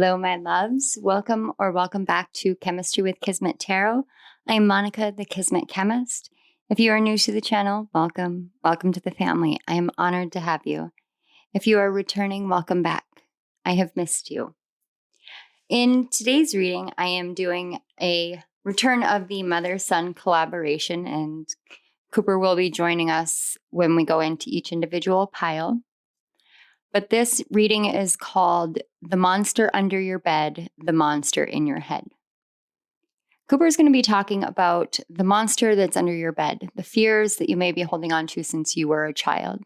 Hello, my loves. Welcome back to Chemistry with Kismet Tarot. I'm Monica, the Kismet Chemist. If you are new to the channel, welcome. Welcome to the family. I am honored to have you. If you are returning, welcome back. I have missed you. In today's reading, I am doing a return of the mother-son collaboration, and Cooper will be joining us when we go into each individual pile. But this reading is called The Monster Under Your Bed, the Monster in Your Head. Cooper is going to be talking about the monster that's under your bed, the fears that you may be holding on to since you were a child.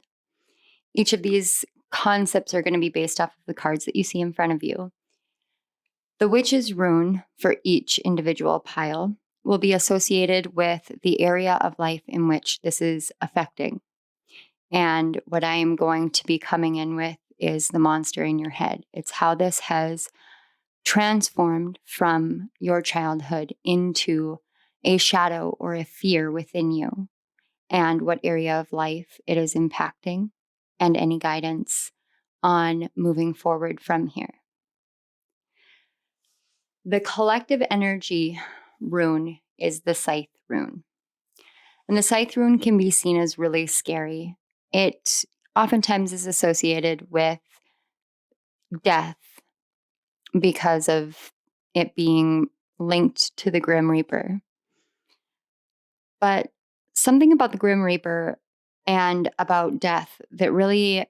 Each of these concepts are going to be based off of the cards that you see in front of you. The Witch's Rune for each individual pile will be associated with the area of life in which this is affecting. And what I am going to be coming in with is the monster in your head. It's how this has transformed from your childhood into a shadow or a fear within you, and what area of life it is impacting, and any guidance on moving forward from here. The collective energy rune is the Scythe rune. And the Scythe rune can be seen as really scary. It oftentimes is associated with death because of it being linked to the Grim Reaper. But something about the Grim Reaper and about death that really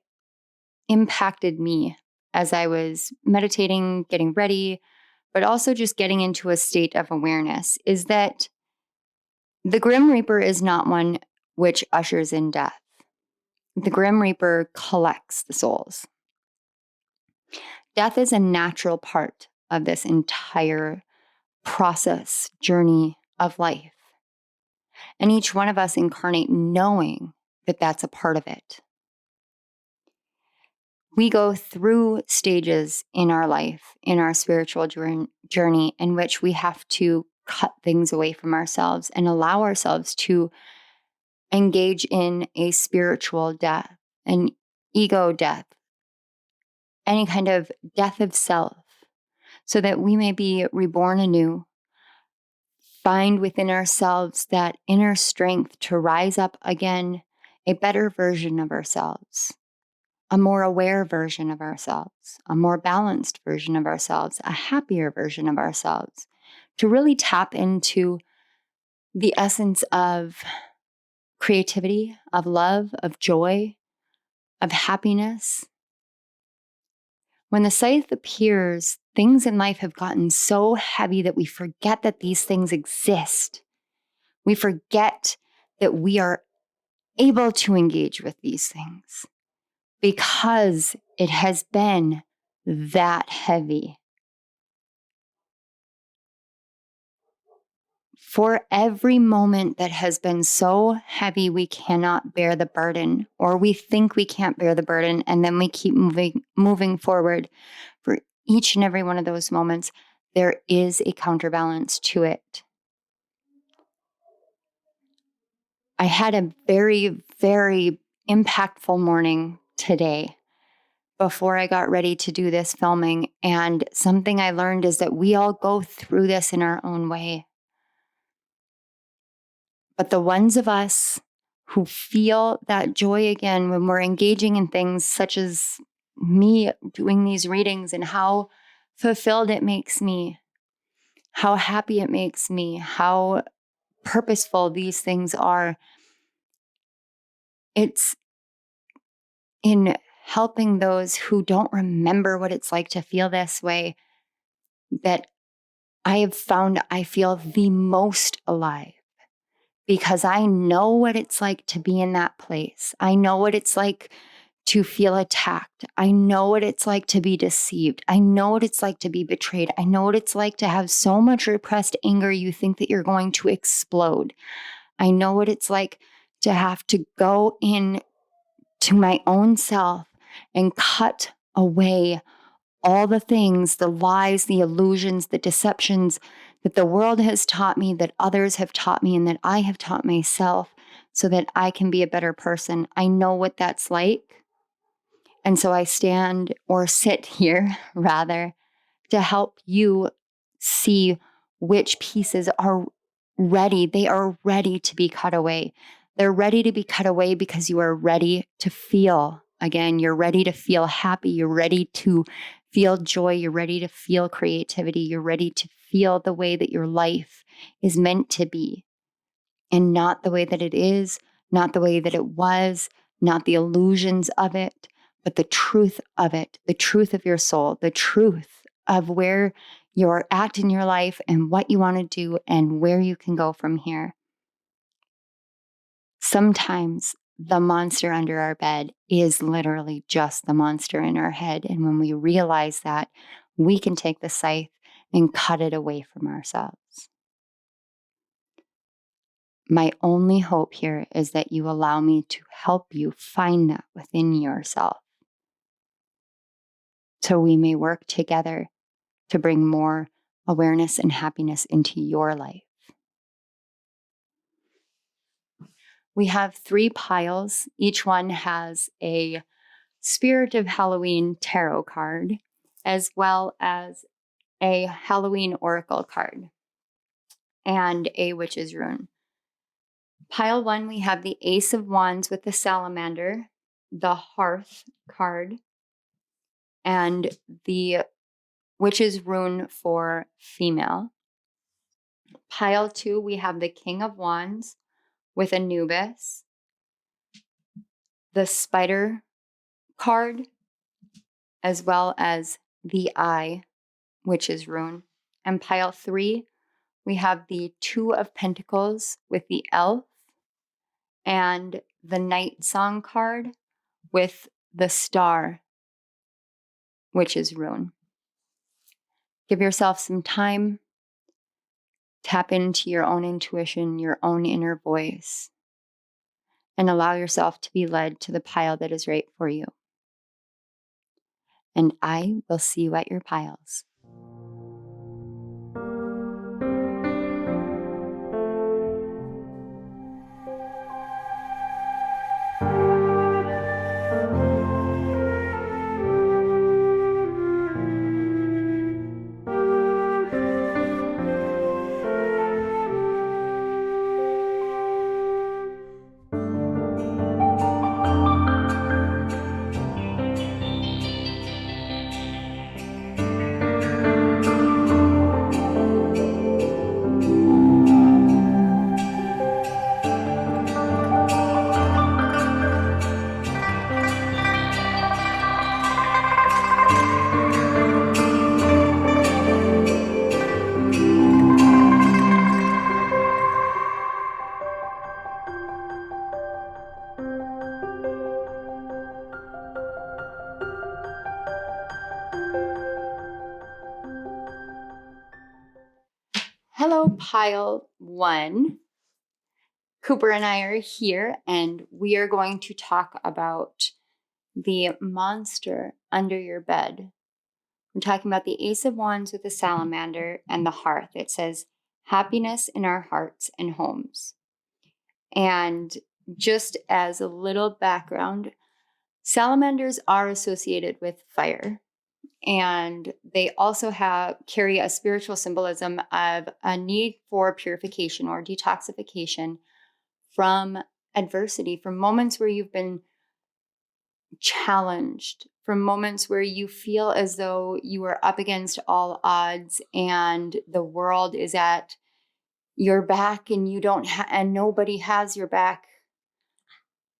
impacted me as I was meditating, getting ready, but also just getting into a state of awareness is that the Grim Reaper is not one which ushers in death. The Grim Reaper collects the souls. Death is a natural part of this entire process, journey of life. And each one of us incarnate knowing that that's a part of it. We go through stages in our life, in our spiritual journey, in which we have to cut things away from ourselves and allow ourselves to engage in a spiritual death, an ego death, any kind of death of self, so that we may be reborn anew, find within ourselves that inner strength to rise up again, a better version of ourselves, a more aware version of ourselves, a more balanced version of ourselves, a happier version of ourselves, to really tap into the essence of creativity, of love, of joy, of happiness. When the Scythe appears, things in life have gotten so heavy that we forget that these things exist. We forget that we are able to engage with these things because it has been that heavy. For every moment that has been so heavy we cannot bear the burden, or we think we can't bear the burden, and then we keep moving forward, for each and every one of those moments, there is a counterbalance to it. I had a very, very impactful morning today before I got ready to do this filming, and something I learned is that we all go through this in our own way. But the ones of us who feel that joy again when we're engaging in things such as me doing these readings, and how fulfilled it makes me, how happy it makes me, how purposeful these things are, it's in helping those who don't remember what it's like to feel this way that I have found I feel the most alive. Because I know what it's like to be in that place. I know what it's like to feel attacked. I know what it's like to be deceived. I know what it's like to be betrayed. I know what it's like to have so much repressed anger you think that you're going to explode. I know what it's like to have to go in to my own self and cut away all the things, the lies, the illusions, the deceptions that the world has taught me, that others have taught me, and that I have taught myself, so that I can be a better person. I know what that's like. And so I stand, or sit here rather, to help you see which pieces are ready. They are ready to be cut away. They're ready to be cut away because you are ready to feel. Again, you're ready to feel happy. You're ready to feel joy. You're ready to feel creativity. You're ready to feel the way that your life is meant to be, and not the way that it is, not the way that it was, not the illusions of it, but the truth of it, the truth of your soul, the truth of where you're at in your life and what you want to do and where you can go from here. Sometimes the monster under our bed is literally just the monster in our head. And when we realize that, we can take the scythe and cut it away from ourselves. My only hope here is that you allow me to help you find that within yourself, so we may work together to bring more awareness and happiness into your life. We have 3 piles. Each one has a Spirit of Halloween tarot card, as well as a Halloween oracle card and a witch's rune. Pile 1, we have the Ace of Wands with the salamander, the Hearth card, and the witch's rune for female. Pile 2, we have the King of Wands with Anubis, the Spider card, as well as the Eye witch's rune. And pile 3, we have the Two of Pentacles with the Elf and the Night Song card with the Star witch's rune. Give yourself some time. Tap into your own intuition, your own inner voice, and allow yourself to be led to the pile that is right for you. And I will see you at your piles. Hello, pile 1. Cooper and I are here, and we are going to talk about the monster under your bed. We're talking about the Ace of Wands with the salamander and the Hearth. It says, happiness in our hearts and homes. And just as a little background, salamanders are associated with fire. And they also carry a spiritual symbolism of a need for purification or detoxification from adversity, from moments where you've been challenged, from moments where you feel as though you are up against all odds and the world is at your back and you don't and nobody has your back.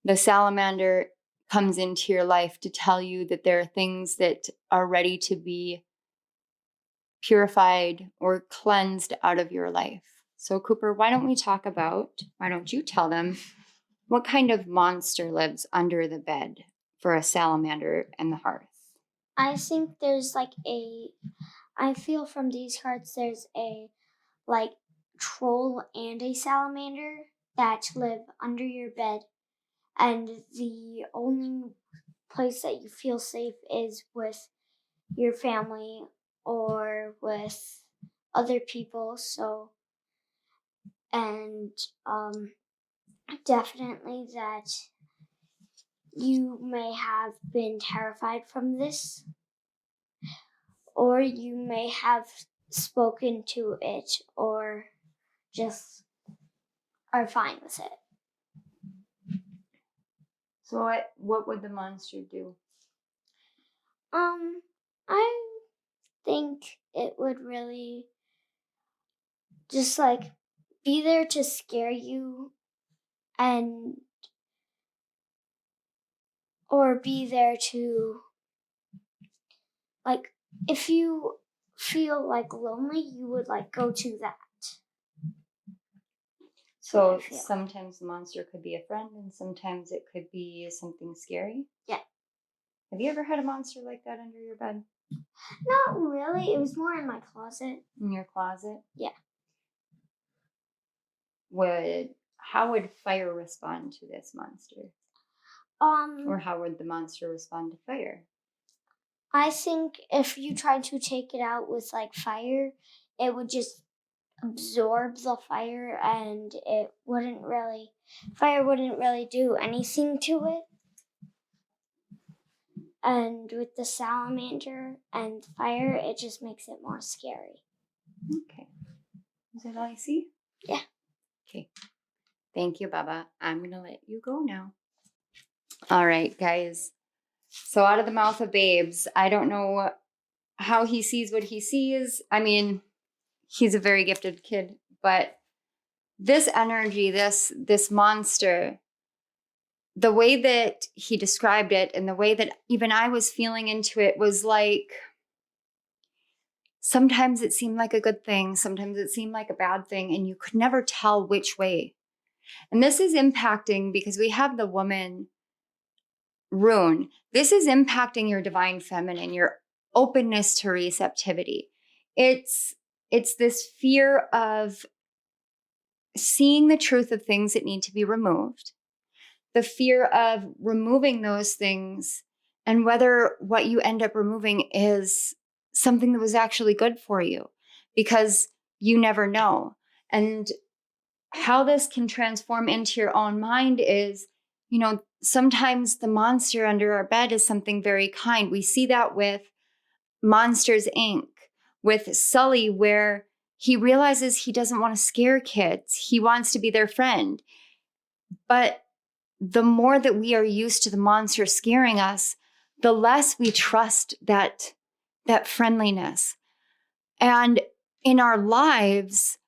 The salamander comes into your life to tell you that there are things that are ready to be purified or cleansed out of your life. So Cooper, why don't you tell them what kind of monster lives under the bed for a salamander and the Hearth? I think there's I feel from these cards there's a troll and a salamander that live under your bed, and the only place that you feel safe is with your family or with other people. So, and definitely that you may have been terrified from this, or you may have spoken to it or just are fine with it. So what would the monster do? I think it would really just like be there to scare you and or be there to like if you feel like lonely, you would like go to that. So sometimes the monster could be a friend and sometimes it could be something scary? Yeah. Have you ever had a monster like that under your bed? Not really. It was more in my closet. In your closet? Yeah. How would fire respond to this monster? Or how would the monster respond to fire? I think if you tried to take it out with like fire, it would just absorb the fire and fire wouldn't really do anything to it. And with the salamander and fire, it just makes it more scary. Okay. Is that all you see? Yeah. Okay. Thank you, Baba. I'm going to let you go now. All right, guys. So out of the mouth of babes, I don't know how he sees what he sees. I mean, he's a very gifted kid, but this energy, this monster, the way that he described it and the way that even I was feeling into it was like, sometimes it seemed like a good thing, sometimes it seemed like a bad thing, and you could never tell which way. And this is impacting because we have the woman Rune. This is impacting your divine feminine, your openness to receptivity. It's this fear of seeing the truth of things that need to be removed, the fear of removing those things, and whether what you end up removing is something that was actually good for you, because you never know. And how this can transform into your own mind is, sometimes the monster under our bed is something very kind. We see that with Monsters, Inc., with Sully, where he realizes he doesn't want to scare kids. He wants to be their friend. But the more that we are used to the monster scaring us, the less we trust that friendliness. And in our lives,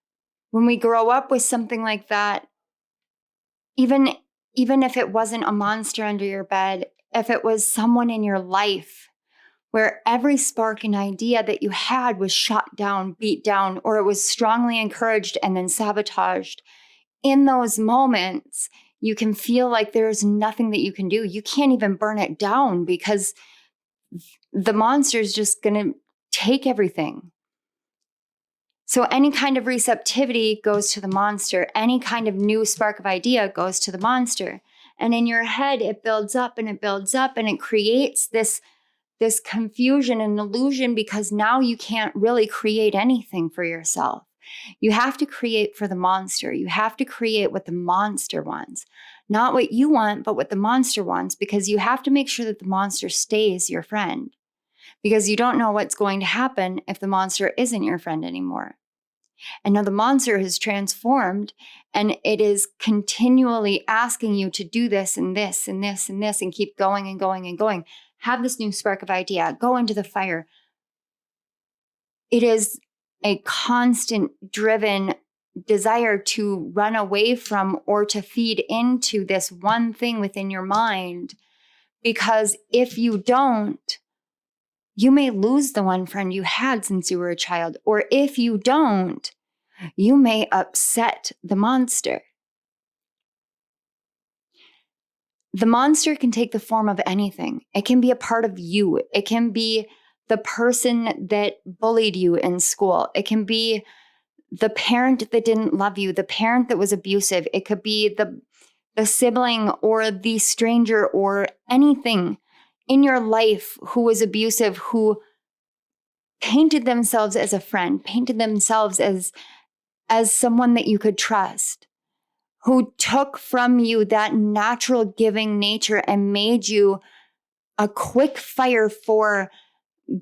when we grow up with something like that, even if it wasn't a monster under your bed, if it was someone in your life where every spark and idea that you had was shot down, beat down, or it was strongly encouraged and then sabotaged, in those moments, you can feel like there's nothing that you can do. You can't even burn it down because the monster's just going to take everything. So any kind of receptivity goes to the monster. Any kind of new spark of idea goes to the monster. And in your head, it builds up and it builds up and it creates this confusion and illusion, because now you can't really create anything for yourself. You have to create for the monster. You have to create what the monster wants. Not what you want, but what the monster wants, because you have to make sure that the monster stays your friend. Because you don't know what's going to happen if the monster isn't your friend anymore. And now the monster has transformed and it is continually asking you to do this and this and this and this and keep going and going and going. Have this new spark of idea, go into the fire. It is a constant driven desire to run away from or to feed into this one thing within your mind. Because if you don't, you may lose the one friend you had since you were a child. Or if you don't, you may upset the monster. The monster can take the form of anything. It can be a part of you. It can be the person that bullied you in school. It can be the parent that didn't love you, the parent that was abusive. It could be the sibling or the stranger or anything in your life who was abusive, who painted themselves as a friend, painted themselves as someone that you could trust, who took from you that natural giving nature and made you a quick fire for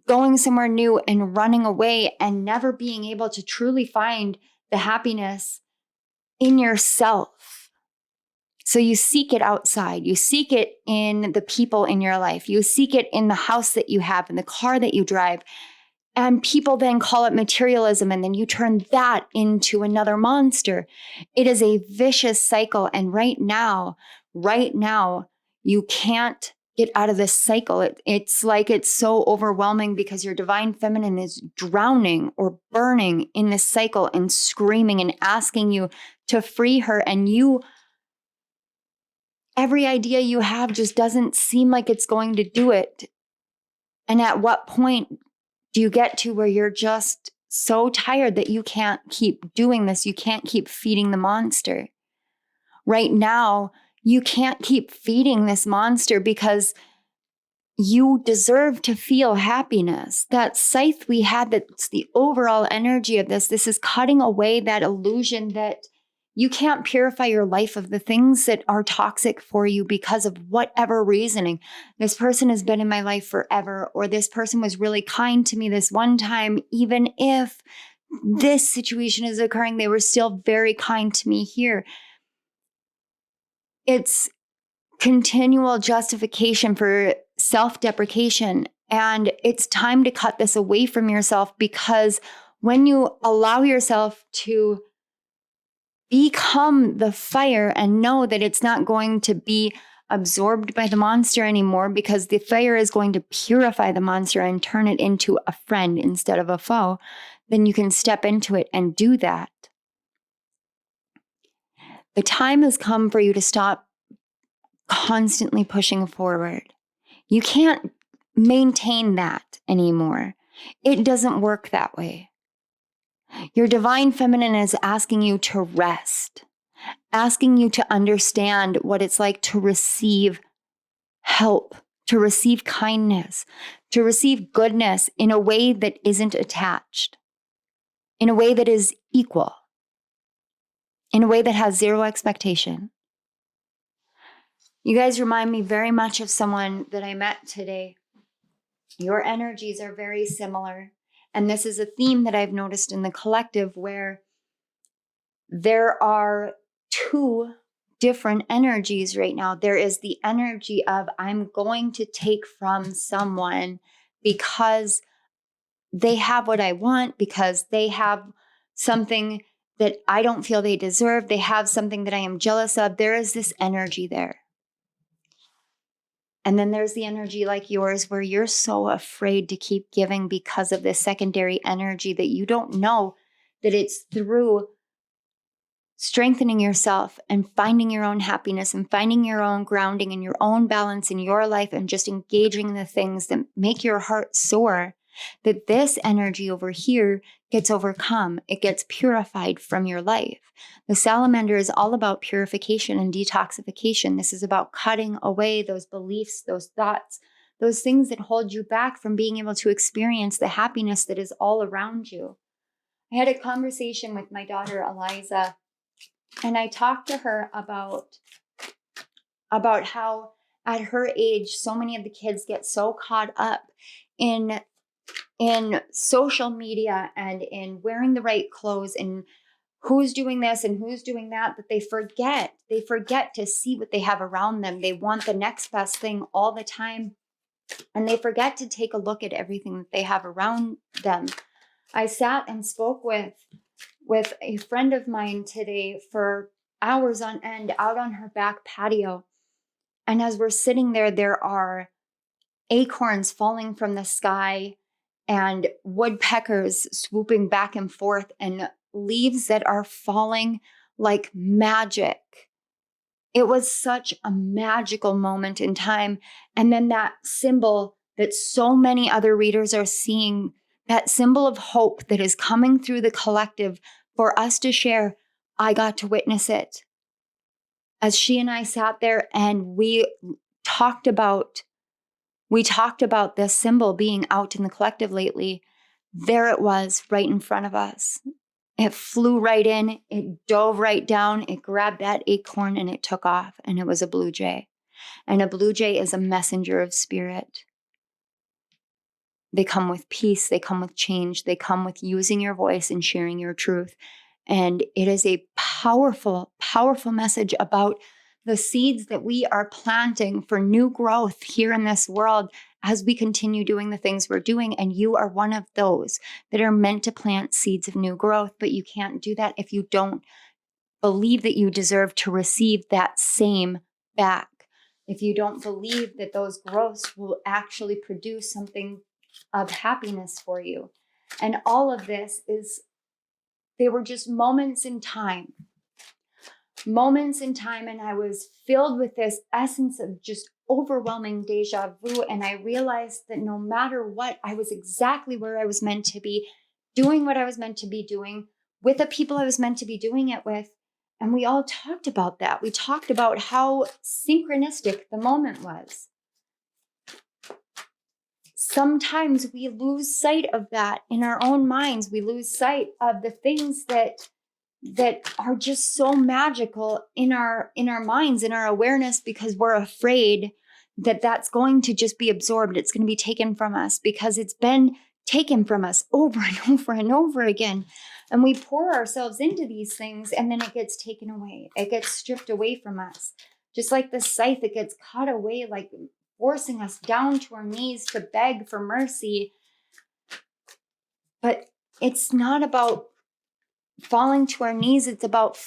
going somewhere new and running away and never being able to truly find the happiness in yourself. So you seek it outside. You seek it in the people in your life. You seek it in the house that you have, in the car that you drive. And people then call it materialism, and then you turn that into another monster. It is a vicious cycle. And right now, you can't get out of this cycle. It's like it's so overwhelming because your divine feminine is drowning or burning in this cycle and screaming and asking you to free her. And every idea you have just doesn't seem like it's going to do it. And at what point do you get to where you're just so tired that you can't keep doing this? You can't keep feeding the monster. Right now, you can't keep feeding this monster because you deserve to feel happiness. That scythe we had, that's the overall energy of this. This is cutting away that illusion that you can't purify your life of the things that are toxic for you because of whatever reasoning. This person has been in my life forever, or this person was really kind to me this one time. Even if this situation is occurring, they were still very kind to me here. It's continual justification for self-deprecation. And it's time to cut this away from yourself, because when you allow yourself to become the fire and know that it's not going to be absorbed by the monster anymore, because the fire is going to purify the monster and turn it into a friend instead of a foe, then you can step into it and do that. The time has come for you to stop constantly pushing forward. You can't maintain that anymore. It doesn't work that way. Your divine feminine is asking you to rest, asking you to understand what it's like to receive help, to receive kindness, to receive goodness in a way that isn't attached, in a way that is equal, in a way that has zero expectation. You guys remind me very much of someone that I met today. Your energies are very similar. And this is a theme that I've noticed in the collective, where there are two different energies right now. There is the energy of, I'm going to take from someone because they have what I want, because they have something that I don't feel they deserve. They have something that I am jealous of. There is this energy there. And then there's the energy like yours, where you're so afraid to keep giving because of this secondary energy that you don't know that it's through strengthening yourself and finding your own happiness and finding your own grounding and your own balance in your life and just engaging in the things that make your heart soar, that this energy over here gets overcome. It gets purified from your life. The salamander is all about purification and detoxification. This is about cutting away those beliefs, those thoughts, those things that hold you back from being able to experience the happiness that is all around you. I had a conversation with my daughter, Eliza, and I talked to her about how at her age, so many of the kids get so caught up in social media and in wearing the right clothes and who's doing this and who's doing that they forget to see what they have around them. They want the next best thing all the time, and they forget to take a look at everything that they have around them. I sat and spoke with a friend of mine today for hours on end out on her back patio. And as we're sitting there, there are acorns falling from the sky and woodpeckers swooping back and forth and leaves that are falling like magic. It was such a magical moment in time. And then that symbol that so many other readers are seeing, that symbol of hope that is coming through the collective for us to share, I got to witness it. As she and I sat there and we talked about this symbol being out in the collective lately, there it was right in front of us. It flew right in, it dove right down, it grabbed that acorn and it took off, and it was a blue jay. And a blue jay is a messenger of spirit. They come with peace. They come with change. They come with using your voice and sharing your truth. And it is a powerful, powerful message about the seeds that we are planting for new growth here in this world as we continue doing the things we're doing. And you are one of those that are meant to plant seeds of new growth, but you can't do that if you don't believe that you deserve to receive that same back. If you don't believe that those growths will actually produce something of happiness for you. And all of this they were just moments in time. And I was filled with this essence of just overwhelming deja vu. And I realized that no matter what, I was exactly where I was meant to be, doing what I was meant to be doing, with the people I was meant to be doing it with. And we all talked about that. We talked about how synchronistic the moment was. Sometimes we lose sight of that in our own minds. We lose sight of the things that are just so magical in our minds, in our awareness, because we're afraid that that's going to just be absorbed. It's going to be taken from us because it's been taken from us over and over and over again. And we pour ourselves into these things and then it gets taken away. It gets stripped away from us. Just like the scythe, it gets cut away, like forcing us down to our knees to beg for mercy. But it's not about falling to our knees. It's about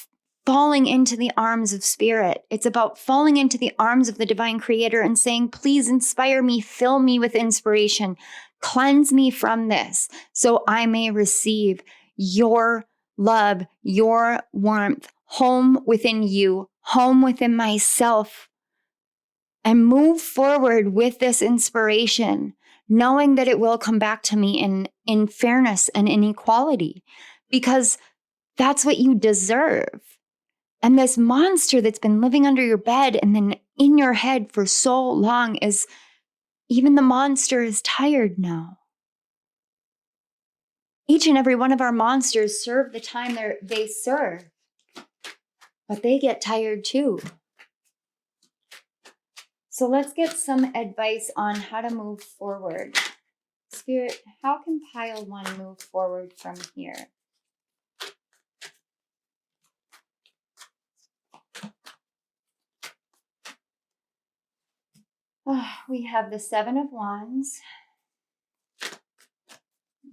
falling into the arms of spirit. It's about falling into the arms of the divine creator and saying, please inspire me, fill me with inspiration, cleanse me from this so I may receive your love, your warmth, home within you, home within myself, and move forward with this inspiration, knowing that it will come back to me in fairness and in equality, because that's what you deserve. And this monster that's been living under your bed and then in your head for so long even the monster is tired now. Each and every one of our monsters serve the time they serve, but they get tired too. So let's get some advice on how to move forward. Spirit, how can pile 1 move forward from here? Oh, we have the 7 of Wands.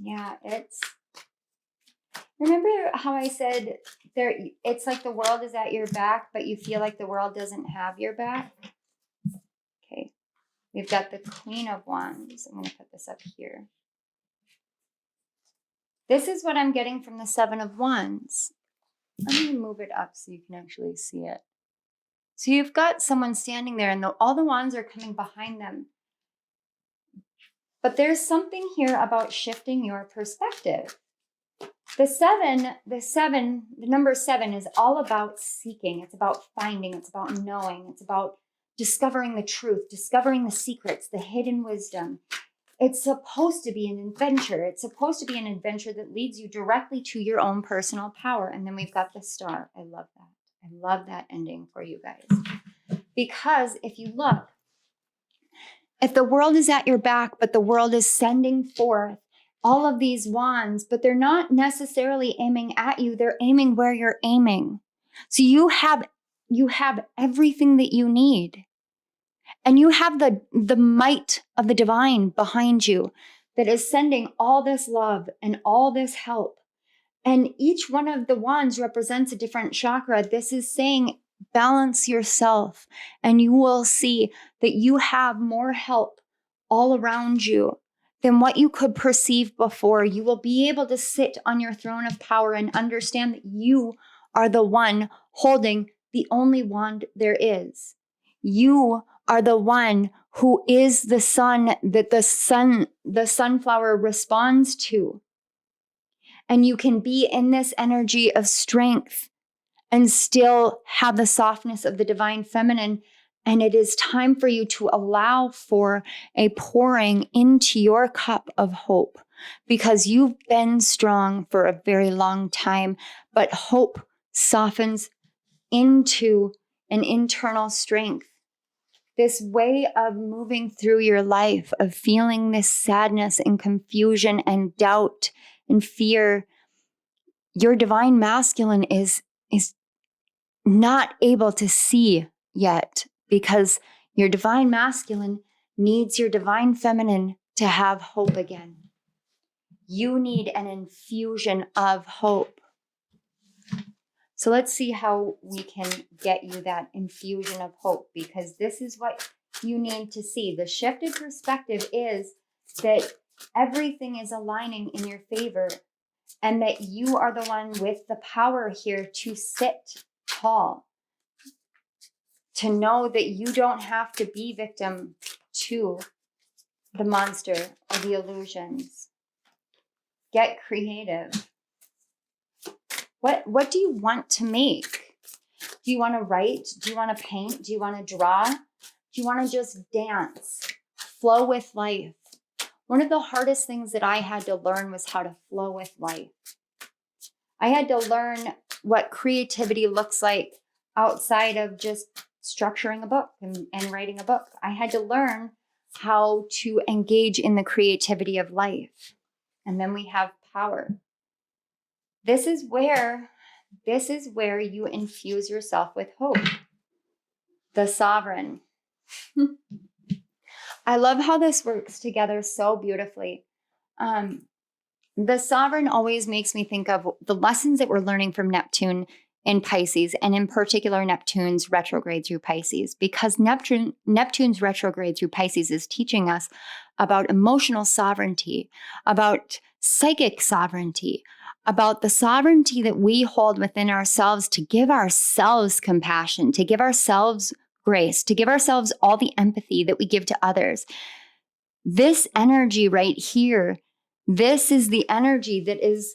Yeah, remember how I said it's like the world is at your back, but you feel like the world doesn't have your back? Okay. We've got the Queen of Wands. I'm going to put this up here. This is what I'm getting from the 7 of Wands. Let me move it up so you can actually see it. So you've got someone standing there and all the wands are coming behind them. But there's something here about shifting your perspective. The number 7 is all about seeking. It's about finding. It's about knowing. It's about discovering the truth, discovering the secrets, the hidden wisdom. It's supposed to be an adventure. It's supposed to be an adventure that leads you directly to your own personal power. And then we've got the Star. I love that. I love that ending for you guys. Because if you look, if the world is at your back, but the world is sending forth all of these wands, but they're not necessarily aiming at you. They're aiming where you're aiming. So you have everything that you need. And you have the might of the divine behind you that is sending all this love and all this help. And each one of the wands represents a different chakra. This is saying, balance yourself, and you will see that you have more help all around you than what you could perceive before. You will be able to sit on your throne of power and understand that you are the one holding the only wand there is. You are the one who is the sun that the sunflower responds to. And you can be in this energy of strength and still have the softness of the divine feminine. And it is time for you to allow for a pouring into your cup of hope, because you've been strong for a very long time, but hope softens into an internal strength. this way of moving through your life, of feeling this sadness and confusion and doubt and fear. Your divine masculine is not able to see yet, because your divine masculine needs your divine feminine to have hope again. You need an infusion of hope. So let's see how we can get you that infusion of hope, because this is what you need to see. The shifted perspective is that everything is aligning in your favor, and that you are the one with the power here to sit tall, to know that you don't have to be victim to the monster or the illusions. Get creative. What do you want to make? Do you want to write? Do you want to paint? Do you want to draw? Do you want to just dance? Flow with life. One of the hardest things that I had to learn was how to flow with life. I had to learn what creativity looks like outside of just structuring a book and writing a book. I had to learn how to engage in the creativity of life. And then we have power. This is where you infuse yourself with hope. The sovereign. I love how this works together so beautifully. The sovereign always makes me think of the lessons that we're learning from Neptune in Pisces, and in particular, Neptune's retrograde through Pisces, because Neptune's retrograde through Pisces is teaching us about emotional sovereignty, about psychic sovereignty, about the sovereignty that we hold within ourselves to give ourselves compassion, to give ourselves grace, to give ourselves all the empathy that we give to others. This energy right here, this is the energy that is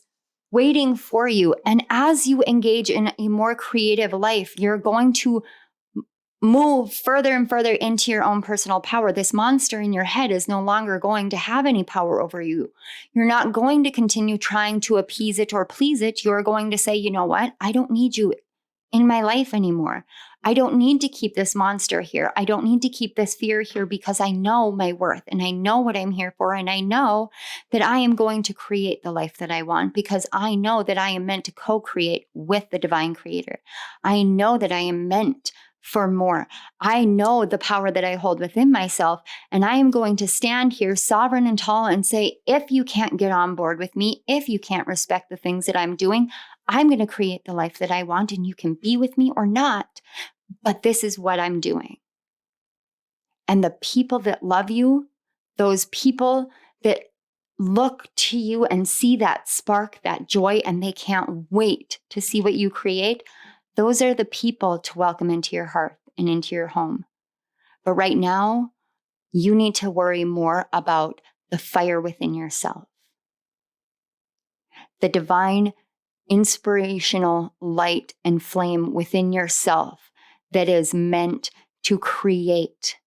waiting for you. And as you engage in a more creative life, you're going to move further and further into your own personal power. This monster in your head is no longer going to have any power over you. You're not going to continue trying to appease it or please it. You're going to say, you know what? I don't need you in my life anymore. I don't need to keep this monster here. I don't need to keep this fear here, because I know my worth and I know what I'm here for. And I know that I am going to create the life that I want, because I know that I am meant to co-create with the divine creator. I know that I am meant for more. I know the power that I hold within myself, and I am going to stand here sovereign and tall and say, if you can't get on board with me, if you can't respect the things that I'm doing, I'm going to create the life that I want, and you can be with me or not, but this is what I'm doing. And the people that love you, those people that look to you and see that spark, that joy, and they can't wait to see what you create, those are the people to welcome into your heart and into your home. But right now, you need to worry more about the fire within yourself, the divine inspirational light and flame within yourself that is meant to create.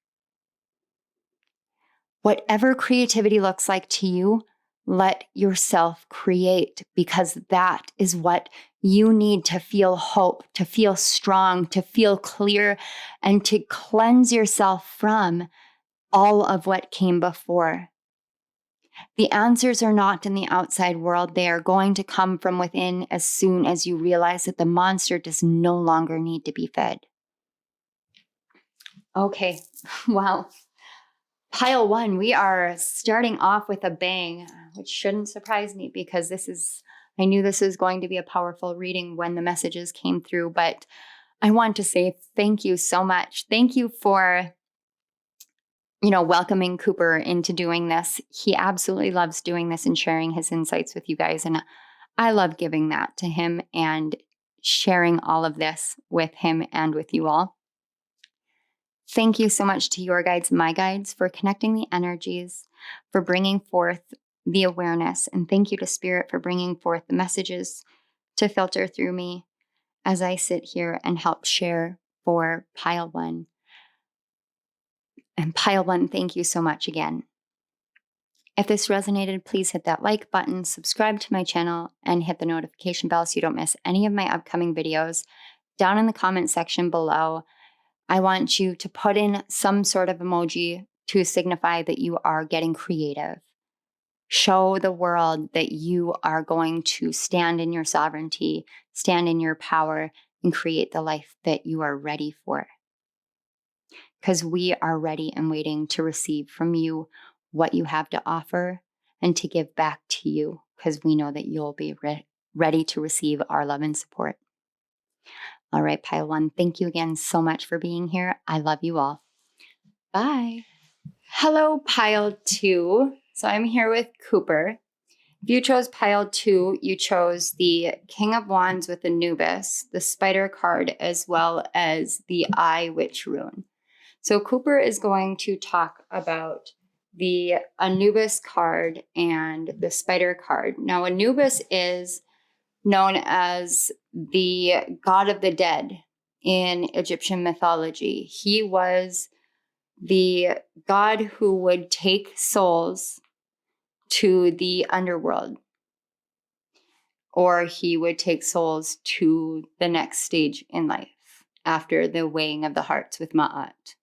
Whatever creativity looks like to you, let yourself create, because that is what you need to feel hope, to feel strong, to feel clear, and to cleanse yourself from all of what came before. The answers are not in the outside world. They are going to come from within as soon as you realize that the monster does no longer need to be fed. Okay, well, pile one, we are starting off with a bang, which shouldn't surprise me, because I knew this was going to be a powerful reading when the messages came through. But I want to say thank you so much. Thank you for welcoming Cooper into doing this. He absolutely loves doing this and sharing his insights with you guys. And I love giving that to him and sharing all of this with him and with you all. Thank you so much to your guides, my guides, for connecting the energies, for bringing forth the awareness. And thank you to Spirit for bringing forth the messages to filter through me as I sit here and help share for pile one. And pile one, thank you so much again. If this resonated, please hit that like button, subscribe to my channel, and hit the notification bell so you don't miss any of my upcoming videos. Down in the comment section below, I want you to put in some sort of emoji to signify that you are getting creative. Show the world that you are going to stand in your sovereignty, stand in your power, and create the life that you are ready for. Because we are ready and waiting to receive from you what you have to offer and to give back to you, because we know that you'll be ready to receive our love and support. All right, Pile 1, thank you again so much for being here. I love you all. Bye. Hello, Pile 2. So I'm here with Cooper. If you chose Pile 2, you chose the King of Wands with Anubis, the Spider card, as well as the Eye Witch rune. So Cooper is going to talk about the Anubis card and the Spider card. Now, Anubis is known as the god of the dead in Egyptian mythology. He was the god who would take souls to the underworld, or he would take souls to the next stage in life after the weighing of the hearts with Ma'at.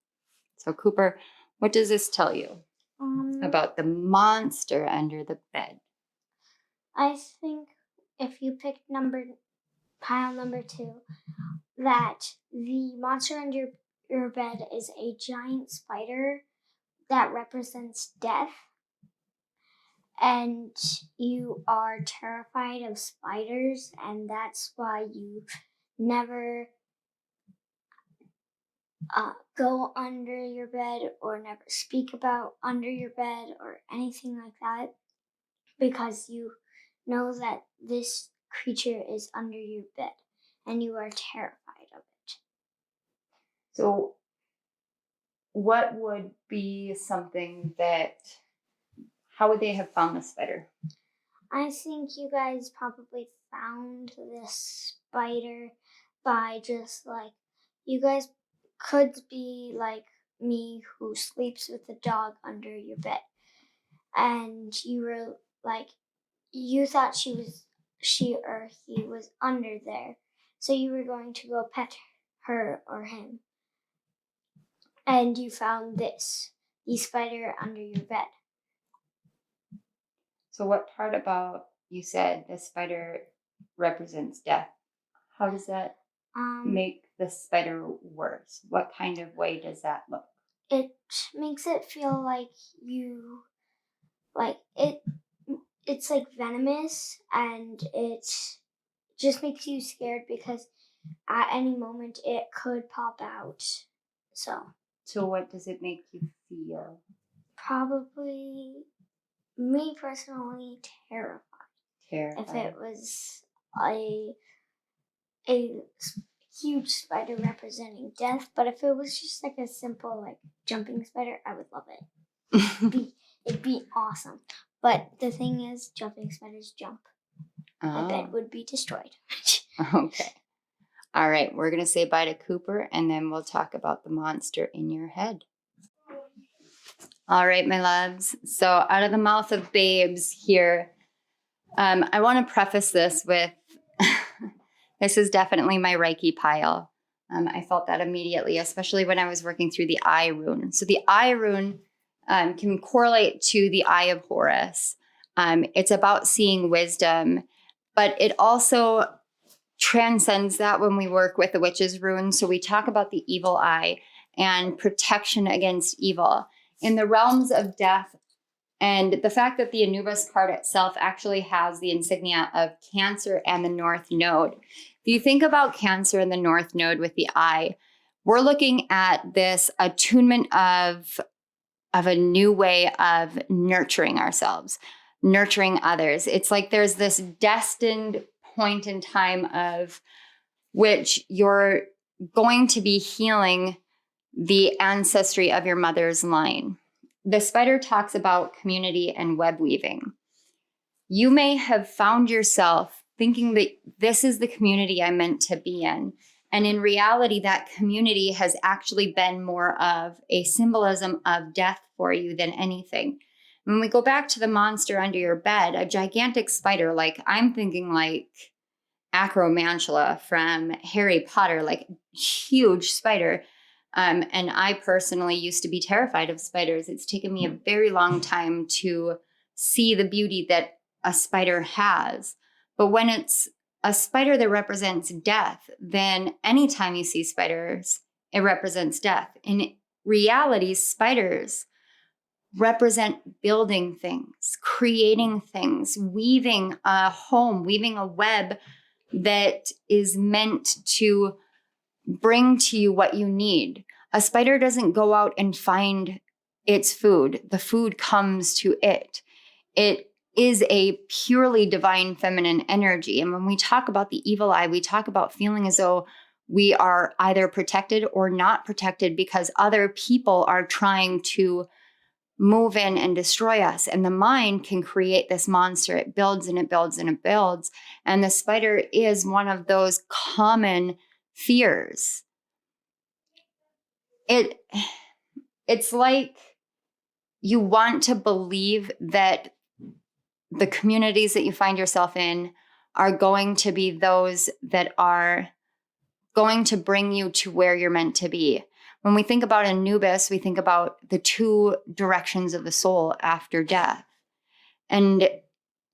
So Cooper, what does this tell you about the monster under the bed? I think if you picked pile number 2, that the monster under your bed is a giant spider that represents death, and you are terrified of spiders, and that's why you never go under your bed or never speak about under your bed or anything like that, because you know that this creature is under your bed and you are terrified of it. So what would be something that, how would they have found the spider? I think you guys probably found this spider by just like, you guys could be like me who sleeps with the dog under your bed. And you were like, you thought she or he was under there. So you were going to go pet her or him. And you found the spider under your bed. So what part about, you said the spider represents death. How does that make the spider worse? What kind of way does that look? It makes it feel like you, like it's like venomous, and it just makes you scared because at any moment it could pop out. So what does it make you feel? probably, me personally, terrified. Terrified. If it was a huge spider representing death, but if it was just like a simple like jumping spider, I would love it. It'd be awesome. But the thing is, jumping spiders jump. The bed would be destroyed. Okay. All right, we're going to say bye to Cooper, and then we'll talk about the monster in your head. All right, my loves. So out of the mouth of babes here, I want to preface this with, this is definitely my Reiki pile. I felt that immediately, especially when I was working through the Eye rune. So the Eye rune can correlate to the Eye of Horus. It's about seeing wisdom, but it also transcends that when we work with the Witch's rune. So we talk about the evil eye and protection against evil. In the realms of death, and the fact that the Anubis card itself actually has the insignia of Cancer and the North Node. If you think about Cancer and the North Node with the eye, we're looking at this attunement of a new way of nurturing ourselves, nurturing others. It's like there's this destined point in time of which you're going to be healing the ancestry of your mother's line. The spider talks about community and web weaving. You may have found yourself thinking that this is the community I'm meant to be in. And in reality, that community has actually been more of a symbolism of death for you than anything. When we go back to the monster under your bed, a gigantic spider, like I'm thinking like Acromantula from Harry Potter, like huge spider. And I personally used to be terrified of spiders. It's taken me a very long time to see the beauty that a spider has. But when it's a spider that represents death, then anytime you see spiders, it represents death. In reality, spiders represent building things, creating things, weaving a home, weaving a web that is meant to bring to you what you need. A spider doesn't go out and find its food. The food comes to it. It is a purely divine feminine energy. And when we talk about the evil eye, we talk about feeling as though we are either protected or not protected because other people are trying to move in and destroy us. And the mind can create this monster. It builds and it builds and it builds. And the spider is one of those common fears. It's like you want to believe that the communities that you find yourself in are going to be those that are going to bring you to where you're meant to be. When we think about Anubis, we think about the two directions of the soul after death. And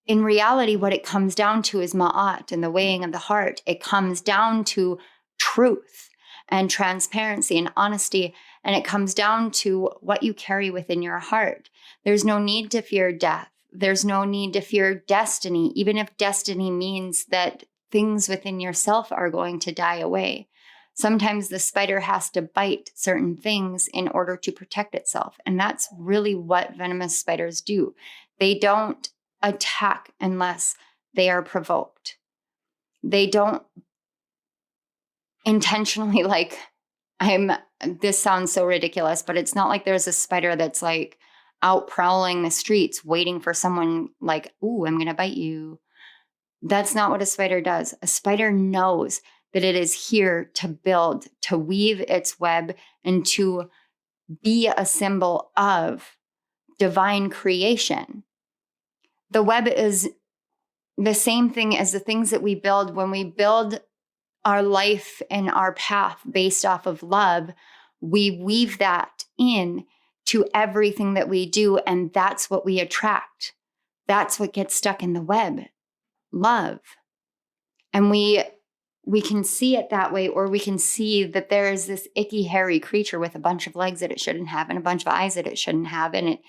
in reality, what it comes down to is ma'at and the weighing of the heart. It comes down to truth and transparency and honesty. And it comes down to what you carry within your heart. There's no need to fear death. There's no need to fear destiny, even if destiny means that things within yourself are going to die away. Sometimes the spider has to bite certain things in order to protect itself. And that's really what venomous spiders do. They don't attack unless they are provoked. They don't intentionally this sounds so ridiculous, but it's not like there's a spider that's like out prowling the streets waiting for someone like, ooh, I'm going to bite you. That's not what a spider does. A spider knows that it is here to build, to weave its web, and to be a symbol of divine creation. The web is the same thing as the things that we build. When we build our life and our path based off of love, we weave that in to everything that we do, and that's what we attract. That's what gets stuck in the web, love. And we can see it that way, or we can see that there is this icky, hairy creature with a bunch of legs that it shouldn't have and a bunch of eyes that it shouldn't have, and it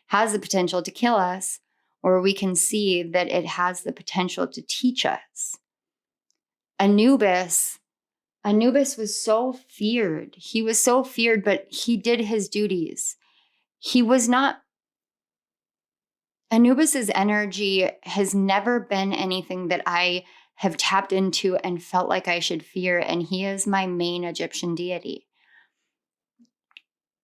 has the potential to kill us, or we can see that it has the potential to teach us. Anubis was so feared. He was so feared, but he did his duties. Anubis's energy has never been anything that I have tapped into and felt like I should fear, and he is my main Egyptian deity.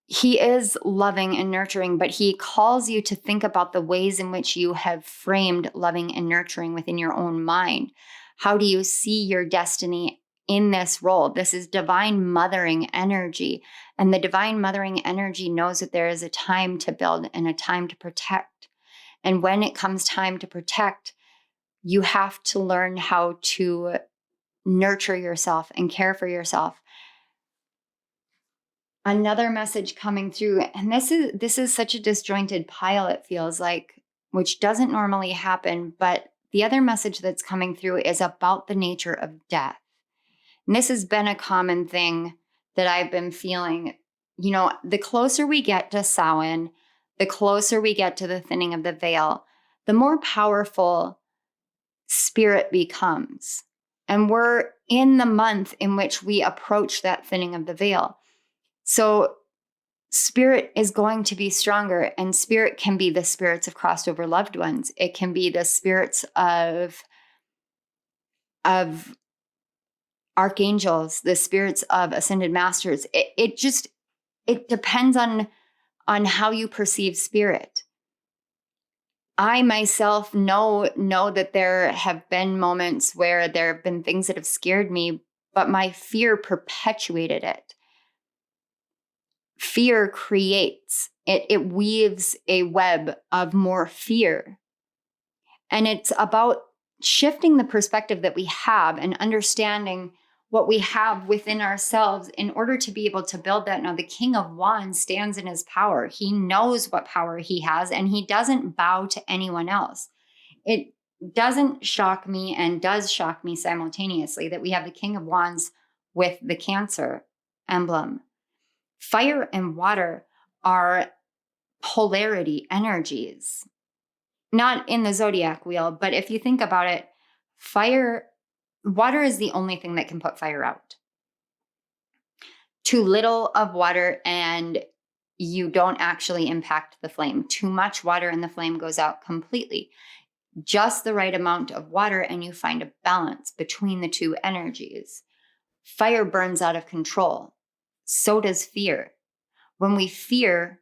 He is loving and nurturing, but he calls you to think about the ways in which you have framed loving and nurturing within your own mind. How do you see your destiny in this role? This is divine mothering energy, and the divine mothering energy knows that there is a time to build and a time to protect. And when it comes time to protect, you have to learn how to nurture yourself and care for yourself. Another message coming through, and this is such a disjointed pile, it feels like, which doesn't normally happen, but the other message that's coming through is about the nature of death. And this has been a common thing that I've been feeling. You know, the closer we get to Samhain, the closer we get to the thinning of the veil, the more powerful spirit becomes. And we're in the month in which we approach that thinning of the veil. So spirit is going to be stronger, and spirit can be the spirits of crossed over loved ones. It can be the spirits of archangels, the spirits of ascended masters. It depends on how you perceive spirit. I myself know that there have been moments where there have been things that have scared me, but my fear perpetuated it. Fear creates, it weaves a web of more fear. And it's about shifting the perspective that we have and understanding what we have within ourselves in order to be able to build that. Now, the King of Wands stands in his power. He knows what power he has, and he doesn't bow to anyone else. It doesn't shock me and does shock me simultaneously that we have the King of Wands with the Cancer emblem. Fire and water are polarity energies, not in the zodiac wheel, but if you think about it, water is the only thing that can put fire out. Too little of water and you don't actually impact the flame. Too much water and the flame goes out completely. Just the right amount of water and you find a balance between the two energies. Fire burns out of control. So does fear. When we fears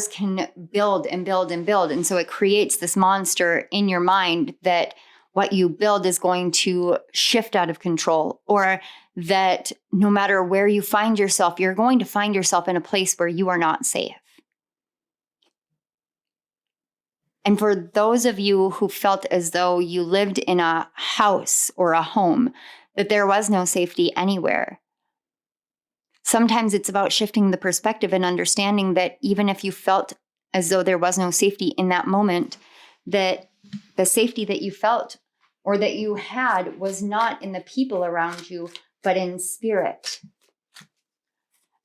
can build and build and build. And so it creates this monster in your mind that what you build is going to shift out of control, or that no matter where you find yourself, you're going to find yourself in a place where you are not safe. And for those of you who felt as though you lived in a house or a home, that there was no safety anywhere, sometimes it's about shifting the perspective and understanding that even if you felt as though there was no safety in that moment, that the safety that you felt or that you had was not in the people around you, but in spirit.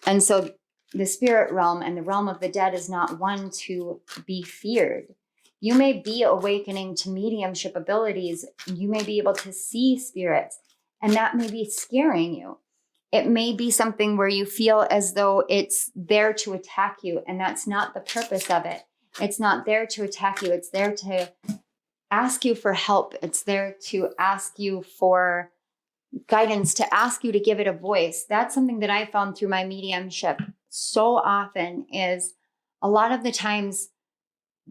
And so the spirit realm and the realm of the dead is not one to be feared. You may be awakening to mediumship abilities. You may be able to see spirits, and that may be scaring you. It may be something where you feel as though it's there to attack you, and that's not the purpose of it. It's not there to attack you. It's there to ask you for help. It's there to ask you for guidance, to ask you to give it a voice. That's something that I found through my mediumship so often, is a lot of the times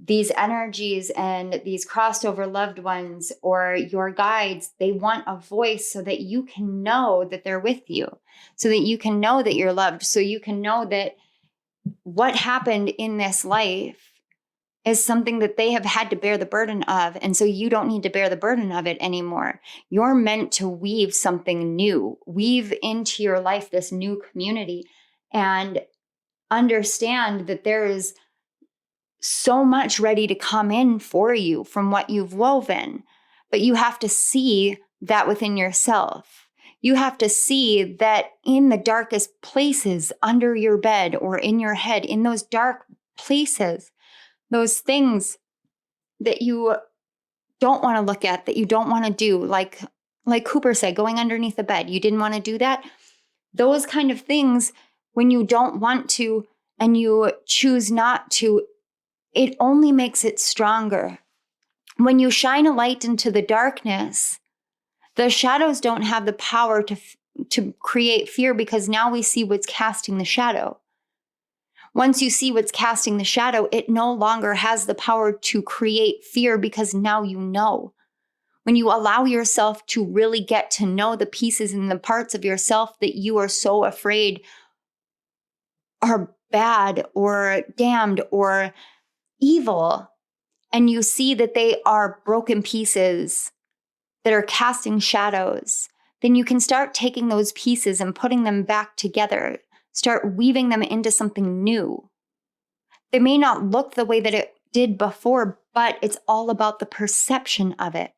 these energies and these crossed over loved ones or your guides, they want a voice so that you can know that they're with you, so that you can know that you're loved, so you can know that what happened in this life is something that they have had to bear the burden of. And so you don't need to bear the burden of it anymore. You're meant to weave something new, weave into your life this new community, and understand that there is so much ready to come in for you from what you've woven. But you have to see that within yourself. You have to see that in the darkest places under your bed or in your head, in those dark places, those things that you don't want to look at, that you don't want to do, like Cooper said, going underneath the bed. You didn't want to do that. Those kind of things, when you don't want to and you choose not to, it only makes it stronger. When you shine a light into the darkness, the shadows don't have the power to create fear, because now we see what's casting the shadow. Once you see what's casting the shadow, it no longer has the power to create fear, because now you know. When you allow yourself to really get to know the pieces and the parts of yourself that you are so afraid are bad or damned or evil, and you see that they are broken pieces that are casting shadows, then you can start taking those pieces and putting them back together. Start weaving them into something new. They may not look the way that it did before, but it's all about the perception of it.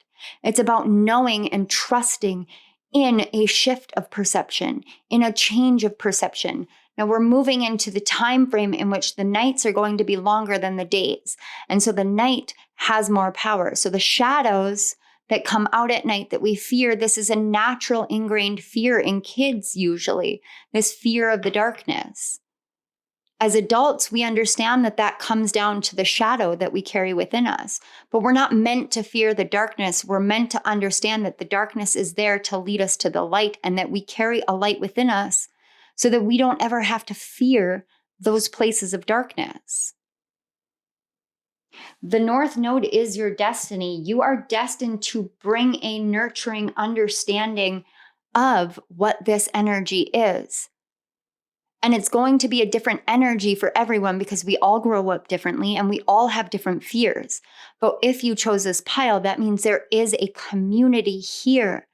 It's about knowing and trusting in a shift of perception, in a change of perception. Now we're moving into the time frame in which the nights are going to be longer than the days. And so the night has more power. So the shadows that come out at night that we fear, this is a natural ingrained fear in kids usually, this fear of the darkness. As adults, we understand that that comes down to the shadow that we carry within us. But we're not meant to fear the darkness. We're meant to understand that the darkness is there to lead us to the light, and that we carry a light within us so that we don't ever have to fear those places of darkness. The North Node is your destiny. You are destined to bring a nurturing understanding of what this energy is. And it's going to be a different energy for everyone, because we all grow up differently and we all have different fears. But if you chose this pile, that means there is a community here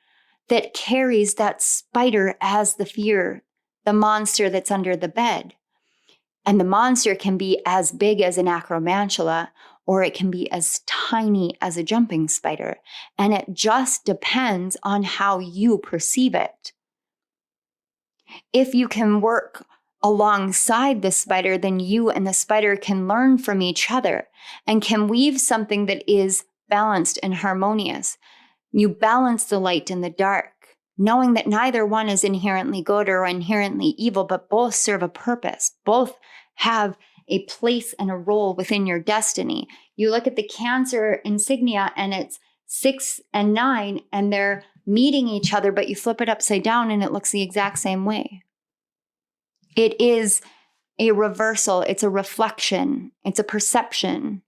that carries that spider as the fear, the monster that's under the bed. And the monster can be as big as an acromantula, or it can be as tiny as a jumping spider. And it just depends on how you perceive it. If you can work alongside the spider, then you and the spider can learn from each other and can weave something that is balanced and harmonious. You balance the light and the dark, knowing that neither one is inherently good or inherently evil, but both serve a purpose. Both have a place and a role within your destiny. You look at the Cancer insignia and it's 6 and 9 and they're meeting each other, but you flip it upside down and it looks the exact same way. It is a reversal. It's a reflection. It's a perception.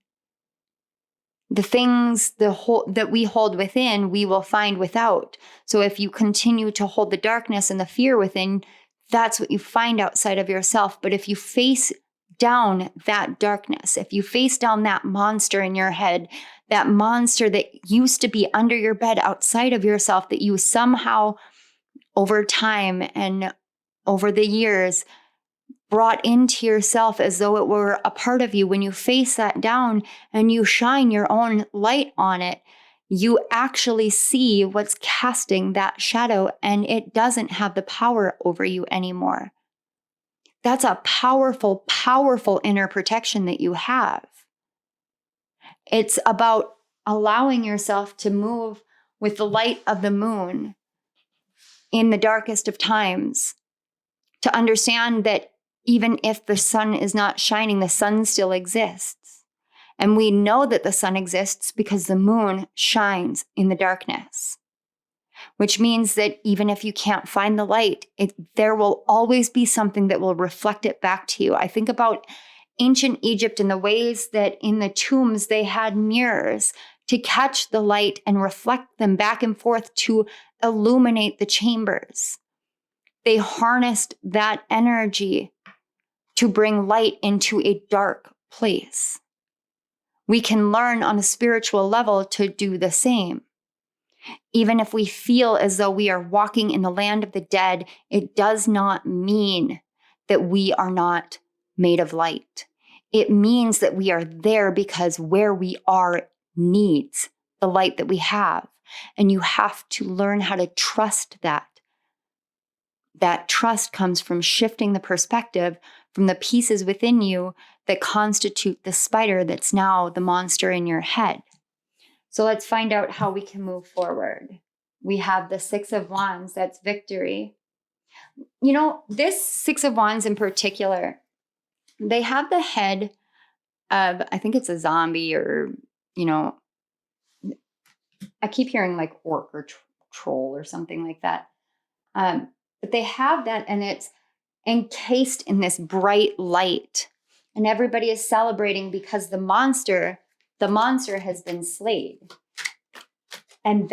The things that we hold within, we will find without. So if you continue to hold the darkness and the fear within, that's what you find outside of yourself. But if you face down that darkness, if you face down that monster in your head, that monster that used to be under your bed outside of yourself, that you somehow over time and over the years brought into yourself as though it were a part of you, when you face that down and you shine your own light on it, you actually see what's casting that shadow and it doesn't have the power over you anymore. That's a powerful, powerful inner protection that you have. It's about allowing yourself to move with the light of the moon in the darkest of times, to understand that even if the sun is not shining, the sun still exists. And we know that the sun exists because the moon shines in the darkness, which means that even if you can't find the light, there will always be something that will reflect it back to you. I think about ancient Egypt and the ways that in the tombs they had mirrors to catch the light and reflect them back and forth to illuminate the chambers. They harnessed that energy to bring light into a dark place. We can learn on a spiritual level to do the same. Even if we feel as though we are walking in the land of the dead, it does not mean that we are not made of light. It means that we are there because where we are needs the light that we have. And you have to learn how to trust that. That trust comes from shifting the perspective from the pieces within you that constitute the spider that's now the monster in your head. So let's find out how we can move forward. We have the 6 of Wands, that's victory. You know, this 6 of Wands in particular, they have the head of, I think it's a zombie or, I keep hearing like orc or troll or something like that. But they have that and it's encased in this bright light. And everybody is celebrating because the monster has been slayed. And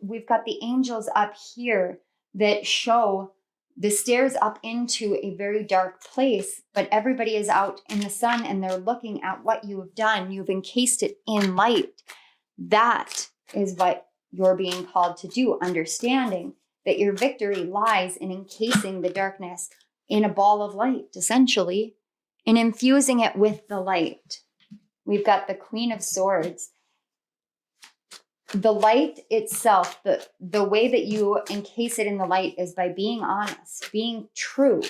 we've got the angels up here that show the stairs up into a very dark place, but everybody is out in the sun and they're looking at what you have done. You've encased it in light. That is what you're being called to do, understanding that your victory lies in encasing the darkness in a ball of light, essentially, and infusing it with the light. We've got the Queen of Swords. The light itself, the way that you encase it in the light is by being honest, being true,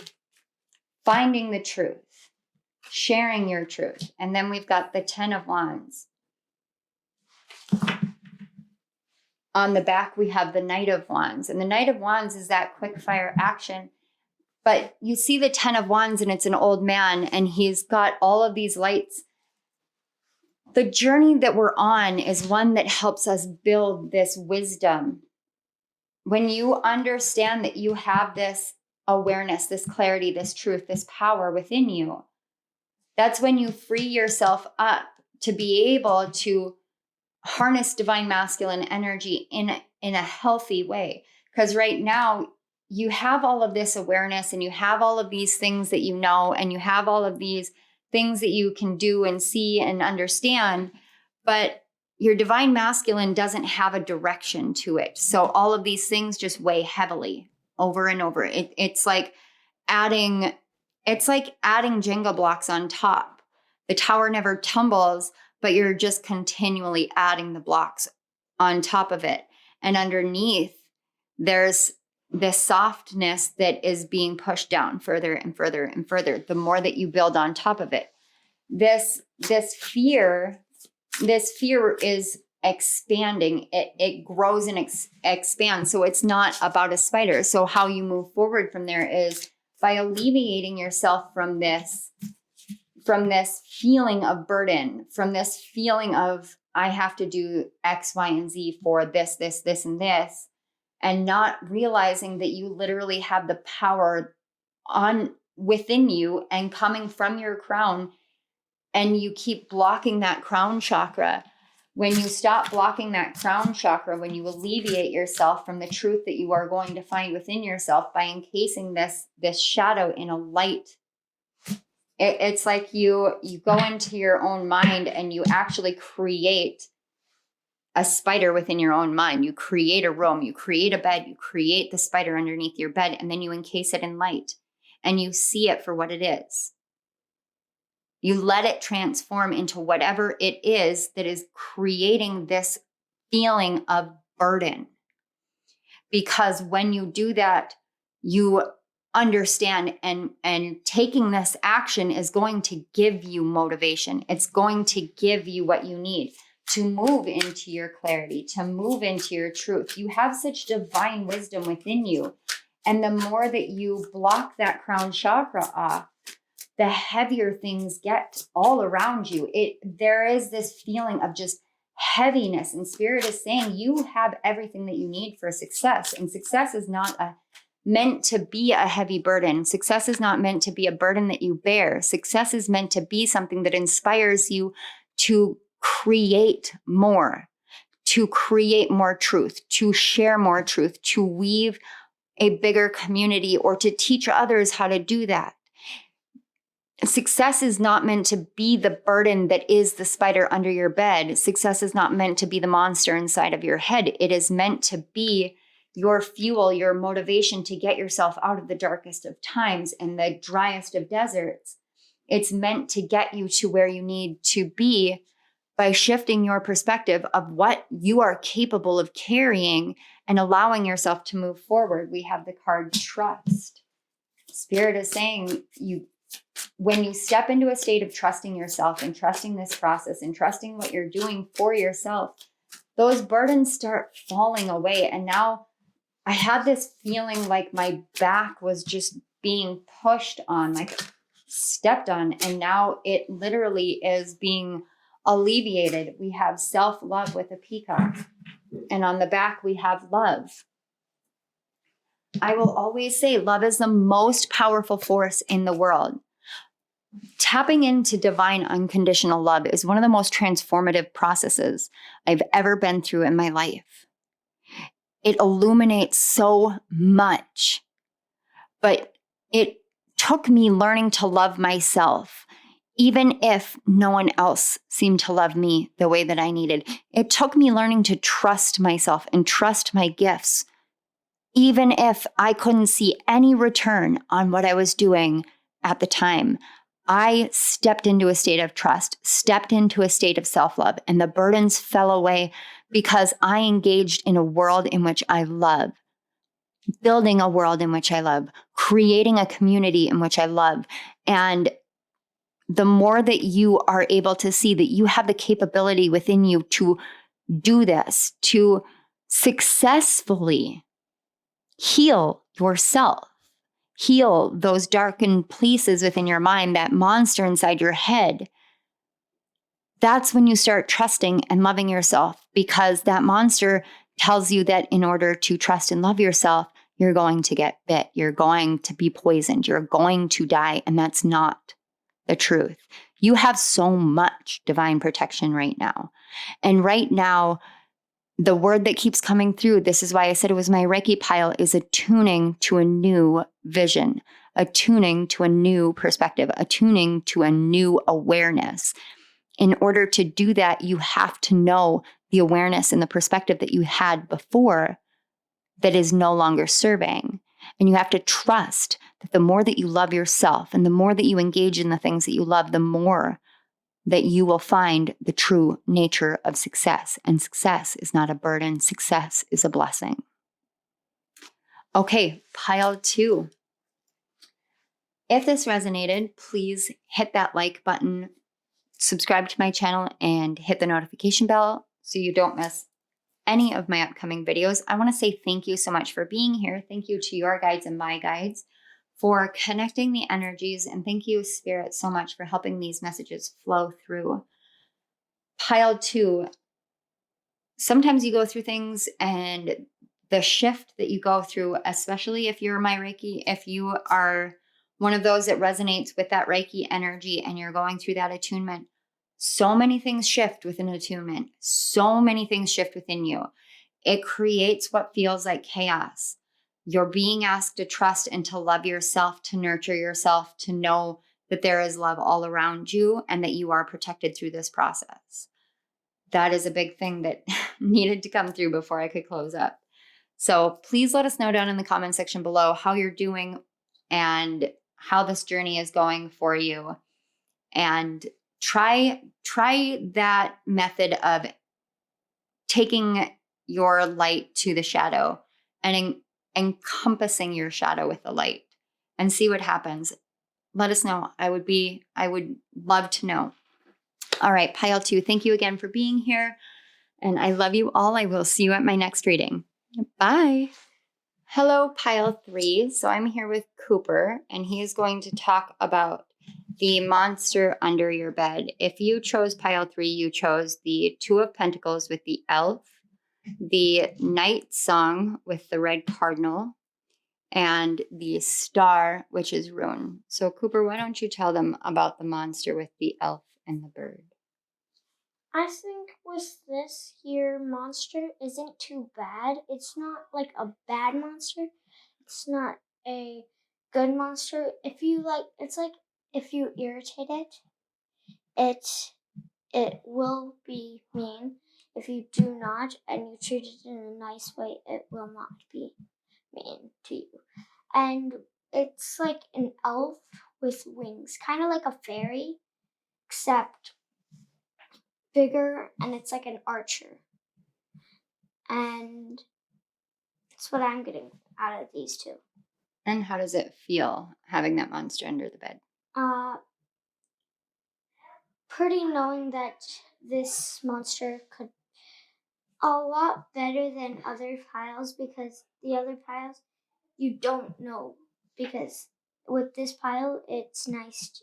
finding the truth, sharing your truth. And then we've got the 10 of Wands. On the back, we have the Knight of Wands. And the Knight of Wands is that quick fire action. But you see the 10 of Wands and it's an old man and he's got all of these lights. The journey that we're on is one that helps us build this wisdom. When you understand that you have this awareness, this clarity, this truth, this power within you, that's when you free yourself up to be able to harness divine masculine energy in a healthy way. Because right now you have all of this awareness and you have all of these things that you know, and you have all of these things that you can do and see and understand, but your divine masculine doesn't have a direction to it. So all of these things just weigh heavily over and over. It's like adding Jenga blocks on top. The tower never tumbles, but you're just continually adding the blocks on top of it. And underneath, there's this softness that is being pushed down further and further and further, the more that you build on top of it. This fear is expanding. It grows and expands. So it's not about a spider. So how you move forward from there is by alleviating yourself from this feeling of burden, from this feeling of I have to do X, Y, and Z for this, and this, and not realizing that you literally have the power within you and coming from your crown, and you keep blocking that crown chakra. When you stop blocking that crown chakra, when you alleviate yourself from the truth that you are going to find within yourself by encasing this shadow in a light, it's like you go into your own mind and you actually create a spider within your own mind. You create a room, you create a bed, you create the spider underneath your bed, and then you encase it in light and you see it for what it is. You let it transform into whatever it is that is creating this feeling of burden. Because when you do that, you understand and taking this action is going to give you motivation. It's going to give you what you need to move into your clarity, to move into your truth. You have such divine wisdom within you. And the more that you block that crown chakra off, the heavier things get all around you. There is this feeling of just heaviness, and Spirit is saying you have everything that you need for success. And success is not meant to be a heavy burden. Success is not meant to be a burden that you bear. Success is meant to be something that inspires you to create more truth, to share more truth, to weave a bigger community, or to teach others how to do that. Success is not meant to be the burden that is the spider under your bed. Success is not meant to be the monster inside of your head. It is meant to be your fuel, your motivation to get yourself out of the darkest of times and the driest of deserts. It's meant to get you to where you need to be by shifting your perspective of what you are capable of carrying and allowing yourself to move forward. We have the card Trust. Spirit is saying when you step into a state of trusting yourself and trusting this process and trusting what you're doing for yourself, those burdens start falling away. And now I had this feeling like my back was just being pushed on, like stepped on. And now it literally is being alleviated. We have self-love with a peacock. And on the back, we have love. I will always say love is the most powerful force in the world. Tapping into divine unconditional love is one of the most transformative processes I've ever been through in my life. It illuminates so much, but it took me learning to love myself, even if no one else seemed to love me the way that I needed. It took me learning to trust myself and trust my gifts, even if I couldn't see any return on what I was doing at the time. I stepped into a state of trust, stepped into a state of self-love, and the burdens fell away because I engaged in a world in which I love, building a world in which I love, creating a community in which I love. And the more that you are able to see that you have the capability within you to do this, to successfully heal yourself, heal those darkened places within your mind, that monster inside your head, that's when you start trusting and loving yourself, because that monster tells you that in order to trust and love yourself, you're going to get bit, you're going to be poisoned, you're going to die, and that's not the truth. You have so much divine protection right now. And right now, the word that keeps coming through, this is why I said it was my Reiki pile, is attuning to a new vision, attuning to a new perspective, attuning to a new awareness. in order to do that, you have to know the awareness and the perspective that you had before that is no longer serving. And you have to trust that the more that you love yourself and the more that you engage in the things that you love, the more that you will find the true nature of success. And success is not a burden. Success is a blessing. Okay, pile 2. If this resonated, please hit that like button, subscribe to my channel, and hit the notification bell so you don't miss any of my upcoming videos. I want to say thank you so much for being here. Thank you to your guides and my guides for connecting the energies. And thank you, Spirit, so much for helping these messages flow through. Pile 2. Sometimes you go through things, and the shift that you go through, especially if you're my Reiki, if you are one of those that resonates with that Reiki energy and you're going through that attunement, so many things shift with an attunement. So many things shift within you. It creates what feels like chaos. You're being asked to trust and to love yourself, to nurture yourself, to know that there is love all around you and that you are protected through this process. That is a big thing that needed to come through before I could close up. So please let us know down in the comment section below how you're doing and how this journey is going for you. And try that method of taking your light to the shadow and encompassing your shadow with the light and see what happens. Let us know. I would love to know. All right, pile 2, thank you again for being here. And I love you all. I will see you at my next reading. Bye. Hello, pile 3. So I'm here with Cooper, and he is going to talk about the monster under your bed. If you chose pile 3, you chose the 2 of Pentacles with the elf, the Night Song with the red cardinal, and the Star, which is Rune. So Cooper, why don't you tell them about the monster with the elf and the bird? I think with this here monster isn't too bad. It's not like a bad monster. It's not a good monster. If you like, it's like if you irritate it will be mean. If you do not and you treat it in a nice way, it will not be mean to you. And it's like an elf with wings, kind of like a fairy, except bigger, and it's like an archer. And that's what I'm getting out of these 2. And how does it feel having that monster under the bed? Pretty knowing that this monster could a lot better than other piles, because the other piles you don't know, because with this pile it's nice.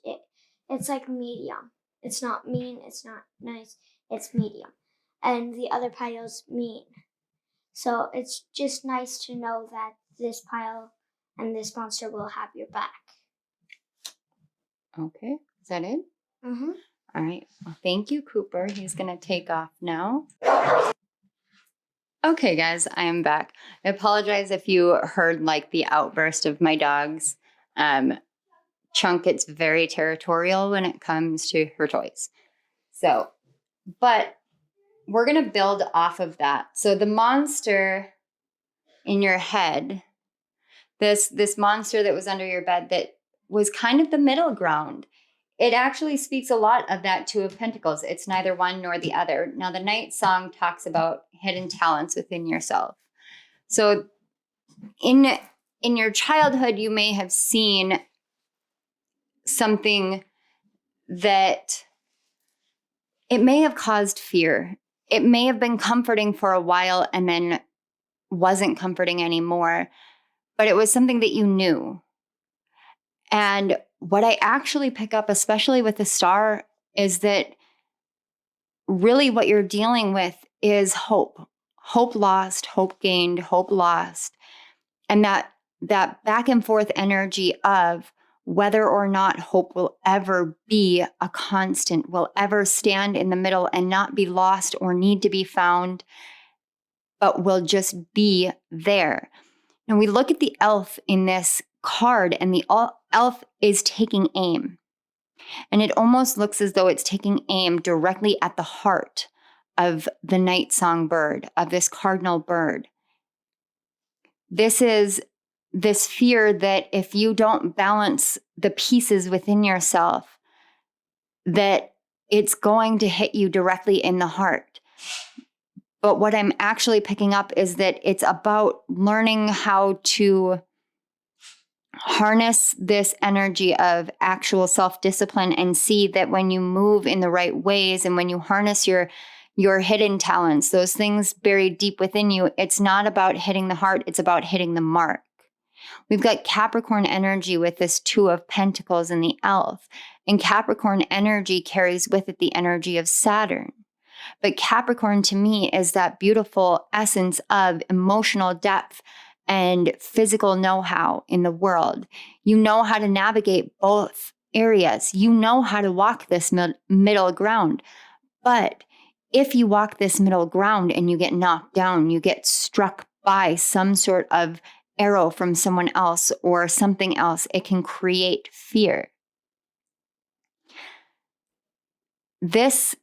It's like medium. It's not mean, it's not nice, it's medium. And the other pile's mean. So it's just nice to know that this pile and this monster will have your back. Okay, is that it? Mm-hmm. All right, well, thank you, Cooper. He's gonna take off now. Okay, guys, I am back. I apologize if you heard like the outburst of my dogs. Chunk gets very territorial when it comes to her toys. So, but we're going to build off of that. So the monster in your head, this monster that was under your bed that was kind of the middle ground, it actually speaks a lot of that 2 of Pentacles. It's neither one nor the other. Now, the Night Song talks about hidden talents within yourself. So in your childhood, you may have seen something that it may have caused fear. It may have been comforting for a while and then wasn't comforting anymore, but it was something that you knew. And what I actually pick up, especially with the Star, is that really what you're dealing with is hope. Hope lost, hope gained, hope lost. And that back and forth energy of whether or not hope will ever be a constant, will ever stand in the middle and not be lost or need to be found, but will just be there. And we look at the elf in this card, and the elf is taking aim. And it almost looks as though it's taking aim directly at the heart of the night song bird, of this cardinal bird. This is this fear that if you don't balance the pieces within yourself, that it's going to hit you directly in the heart. But what I'm actually picking up is that it's about learning how to harness this energy of actual self-discipline and see that when you move in the right ways and when you harness your hidden talents, those things buried deep within you, it's not about hitting the heart, it's about hitting the mark. We've got Capricorn energy with this Two of Pentacles and the Elf. And Capricorn energy carries with it the energy of Saturn. But Capricorn to me is that beautiful essence of emotional depth and physical know-how in the world. You know how to navigate both areas. You know how to walk this middle ground. But if you walk this middle ground and you get knocked down, you get struck by some sort of arrow from someone else or something else, it can create fear. This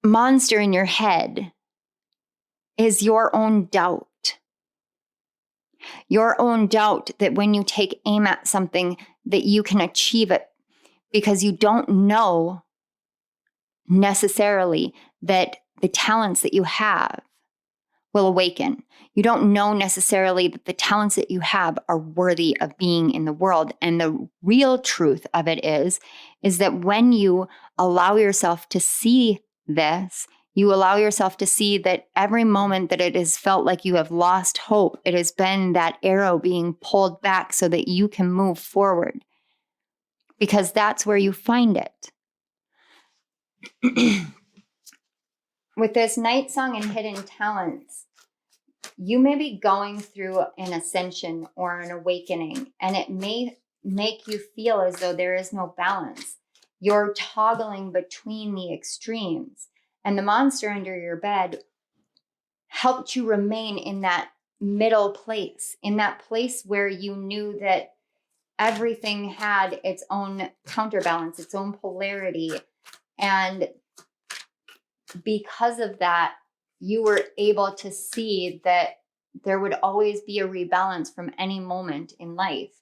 monster in your head is your own doubt. Your own doubt that when you take aim at something that you can achieve it, because you don't know necessarily that the talents that you have will awaken. You don't know necessarily that the talents that you have are worthy of being in the world. And the real truth of it is that when you allow yourself to see this, you allow yourself to see that every moment that it has felt like you have lost hope, it has been that arrow being pulled back so that you can move forward. Because that's where you find it. With this night song and hidden talents, you may be going through an ascension or an awakening, and it may make you feel as though there is no balance. You're toggling between the extremes, and the monster under your bed helped you remain in that middle place, in that place where you knew that everything had its own counterbalance, its own polarity. And because of that, you were able to see that there would always be a rebalance from any moment in life.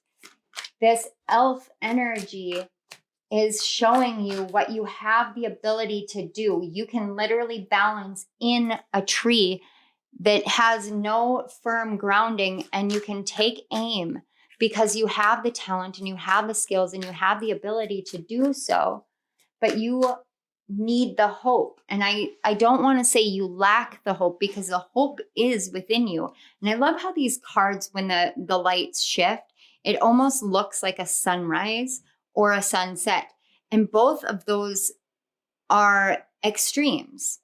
This elf energy is showing you what you have the ability to do. You can literally balance in a tree that has no firm grounding, and you can take aim because you have the talent and you have the skills and you have the ability to do so. But you need the hope. And I don't want to say you lack the hope, because the hope is within you. And I love how these cards, when the lights shift, it almost looks like a sunrise or a sunset. And both of those are extremes.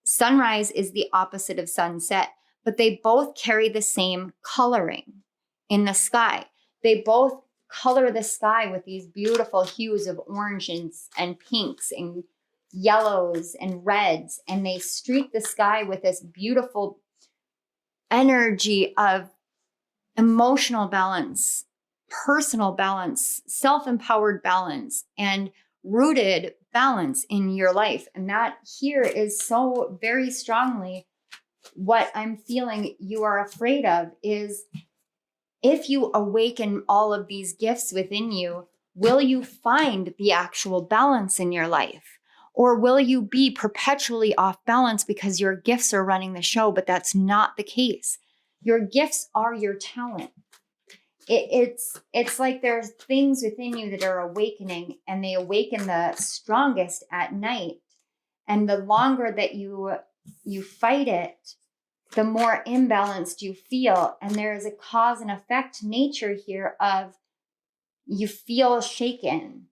Sunrise is the opposite of sunset, but they both carry the same coloring in the sky. They both color the sky with these beautiful hues of oranges and pinks and yellows and reds, and they streak the sky with this beautiful energy of emotional balance, personal balance, self-empowered balance, and rooted balance in your life. And that here is so very strongly what I'm feeling you are afraid of is, if you awaken all of these gifts within you, will you find the actual balance in your life? Or will you be perpetually off balance because your gifts are running the show? But that's not the case. Your gifts are your talent. It's like there's things within you that are awakening, and they awaken the strongest at night. And the longer that you fight it, the more imbalanced you feel. And there is a cause and effect nature here of you feel shaken,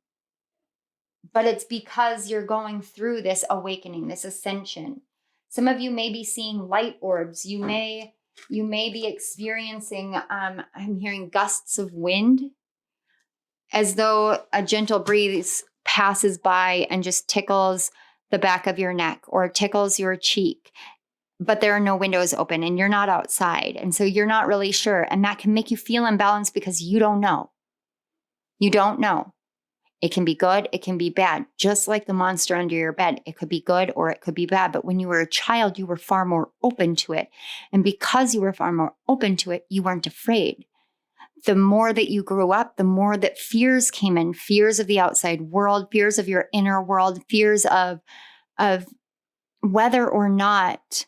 but it's because you're going through this awakening, this ascension. Some of you may be seeing light orbs. You may be experiencing, I'm hearing gusts of wind, as though a gentle breeze passes by and just tickles the back of your neck or tickles your cheek. But there are no windows open and you're not outside. And so you're not really sure. And that can make you feel imbalanced because you don't know. You don't know. It can be good, it can be bad. Just like the monster under your bed, it could be good or it could be bad. But when you were a child, you were far more open to it. And because you were far more open to it, you weren't afraid. The more that you grew up, the more that fears came in, fears of the outside world, fears of your inner world, fears of whether or not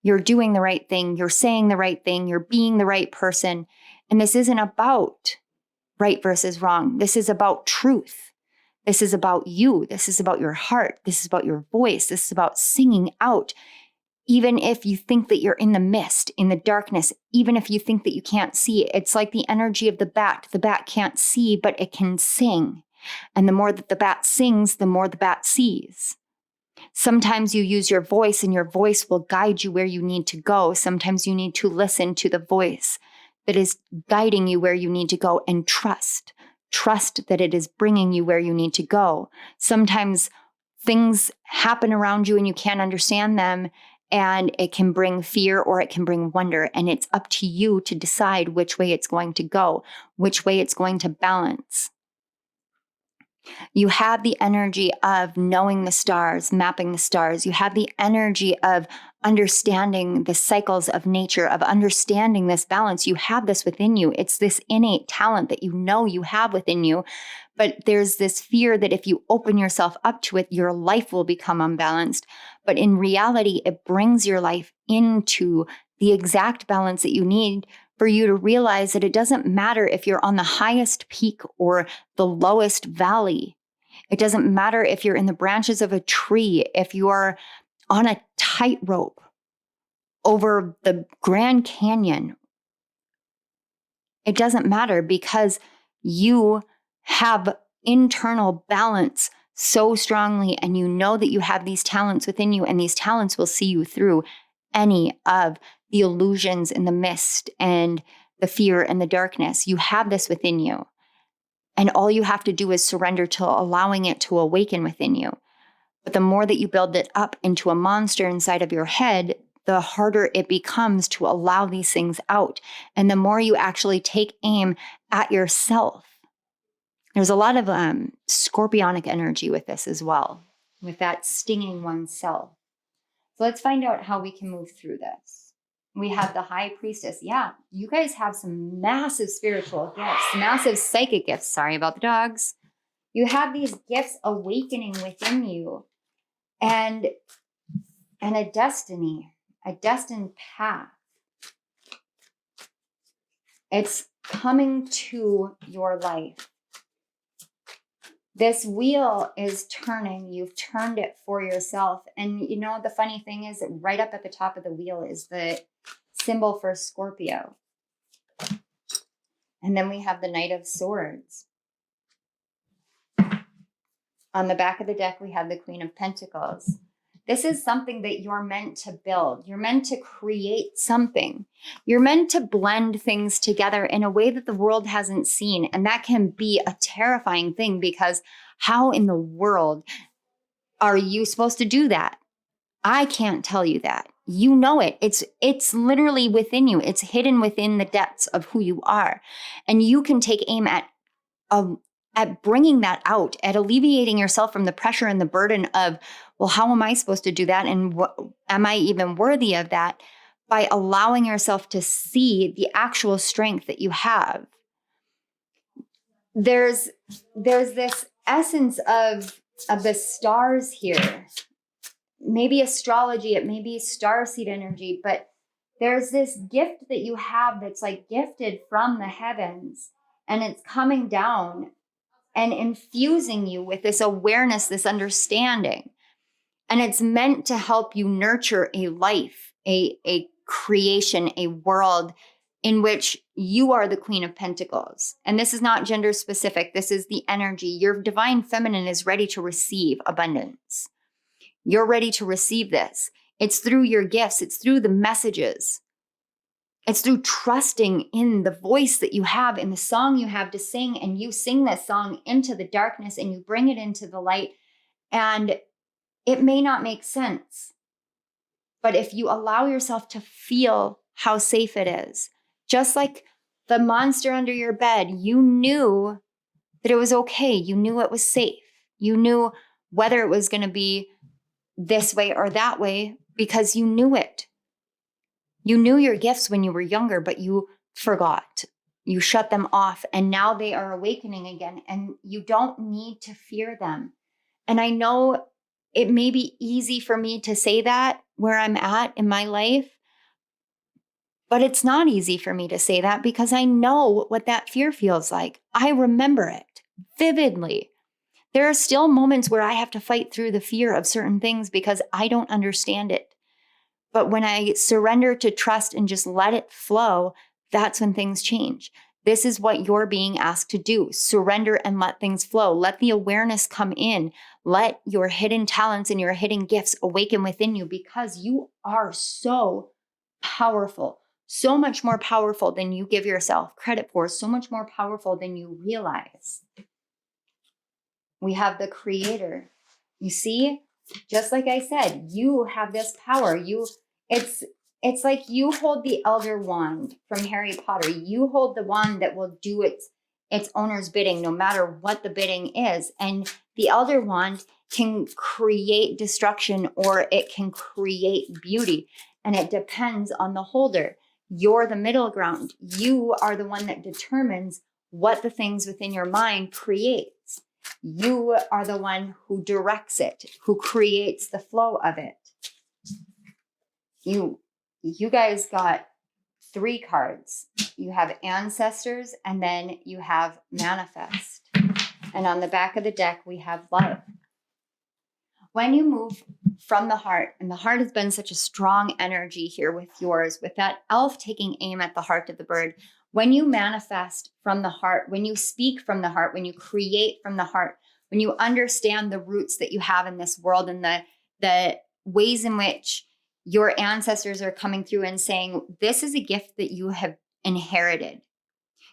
you're doing the right thing, you're saying the right thing, you're being the right person. And this isn't about right versus wrong. This is about truth. This is about you. This is about your heart. This is about your voice. This is about singing out. Even if you think that you're in the mist, in the darkness, even if you think that you can't see, it's like the energy of the bat. The bat can't see, but it can sing. And the more that the bat sings, the more the bat sees. Sometimes you use your voice and your voice will guide you where you need to go. Sometimes you need to listen to the voice that is guiding you where you need to go and trust. Trust that it is bringing you where you need to go. Sometimes things happen around you and you can't understand them, and it can bring fear or it can bring wonder. And it's up to you to decide which way it's going to go, which way it's going to balance. You have the energy of knowing the stars, mapping the stars. You have the energy of understanding the cycles of nature, of understanding this balance. You have this within you. It's this innate talent that you know you have within you. But there's this fear that if you open yourself up to it, your life will become unbalanced. But in reality, it brings your life into the exact balance that you need for you to realize that it doesn't matter if you're on the highest peak or the lowest valley. It doesn't matter if you're in the branches of a tree, if you're on a tightrope over the Grand Canyon. It doesn't matter because you have internal balance so strongly, and you know that you have these talents within you, and these talents will see you through any of the illusions and the mist and the fear and the darkness. You have this within you. And all you have to do is surrender to allowing it to awaken within you. But the more that you build it up into a monster inside of your head, the harder it becomes to allow these things out. And the more you actually take aim at yourself. There's a lot of scorpionic energy with this as well, with that stinging oneself. So let's find out how we can move through this. We have the High Priestess. Yeah, you guys have some massive spiritual gifts, massive psychic gifts. Sorry about the dogs. You have these gifts awakening within you, and a destiny, a destined path. It's coming to your life. This wheel is turning. You've turned it for yourself. And you know, the funny thing is that right up at the top of the wheel is the symbol for Scorpio. And then we have the Knight of Swords. On the back of the deck, we have the Queen of Pentacles. This is something that you're meant to build. You're meant to create something. You're meant to blend things together in a way that the world hasn't seen. And that can be a terrifying thing, because how in the world are you supposed to do that? I can't tell you that. You know it. It's literally within you. It's hidden within the depths of who you are. And you can take aim at bringing that out, at alleviating yourself from the pressure and the burden of, well, how am I supposed to do that? And am I even worthy of that? By allowing yourself to see the actual strength that you have. There's this essence of the stars here. Maybe astrology, it may be starseed energy, but there's this gift that you have that's like gifted from the heavens, and it's coming down and infusing you with this awareness, this understanding. And it's meant to help you nurture a life, a creation, a world in which you are the Queen of Pentacles. And this is not gender specific. This is the energy. Your divine feminine is ready to receive abundance. You're ready to receive this. It's through your gifts. It's through the messages. It's through trusting in the voice that you have, in the song you have to sing, and you sing this song into the darkness and you bring it into the light. And it may not make sense, but if you allow yourself to feel how safe it is, just like the monster under your bed, you knew that it was okay. You knew it was safe. You knew whether it was going to be this way or that way because you knew it. You knew your gifts when you were younger, but you forgot. You shut them off, and now they are awakening again, and you don't need to fear them. And I know it may be easy for me to say that where I'm at in my life, but it's not easy for me to say that because I know what that fear feels like. I remember it vividly. There are still moments where I have to fight through the fear of certain things because I don't understand it. But when I surrender to trust and just let it flow, that's when things change. This is what you're being asked to do. Surrender and let things flow. Let the awareness come in. Let your hidden talents and your hidden gifts awaken within you because you are so powerful, so much more powerful than you give yourself credit for, so much more powerful than you realize. We have the creator. You see, just like I said, you have this power. It's like you hold the elder wand from Harry Potter. You hold the wand that will do its owner's bidding, no matter what the bidding is. And the elder wand can create destruction or it can create beauty. And it depends on the holder. You're the middle ground. You are the one that determines what the things within your mind creates. You are the one who directs it, who creates the flow of it. You guys got 3 cards. You have ancestors and then you have manifest. And on the back of the deck, we have love. When you move from the heart, and the heart has been such a strong energy here with yours, with that elf taking aim at the heart of the bird. When you manifest from the heart, when you speak from the heart, when you create from the heart, when you understand the roots that you have in this world and the ways in which your ancestors are coming through and saying, this is a gift that you have inherited.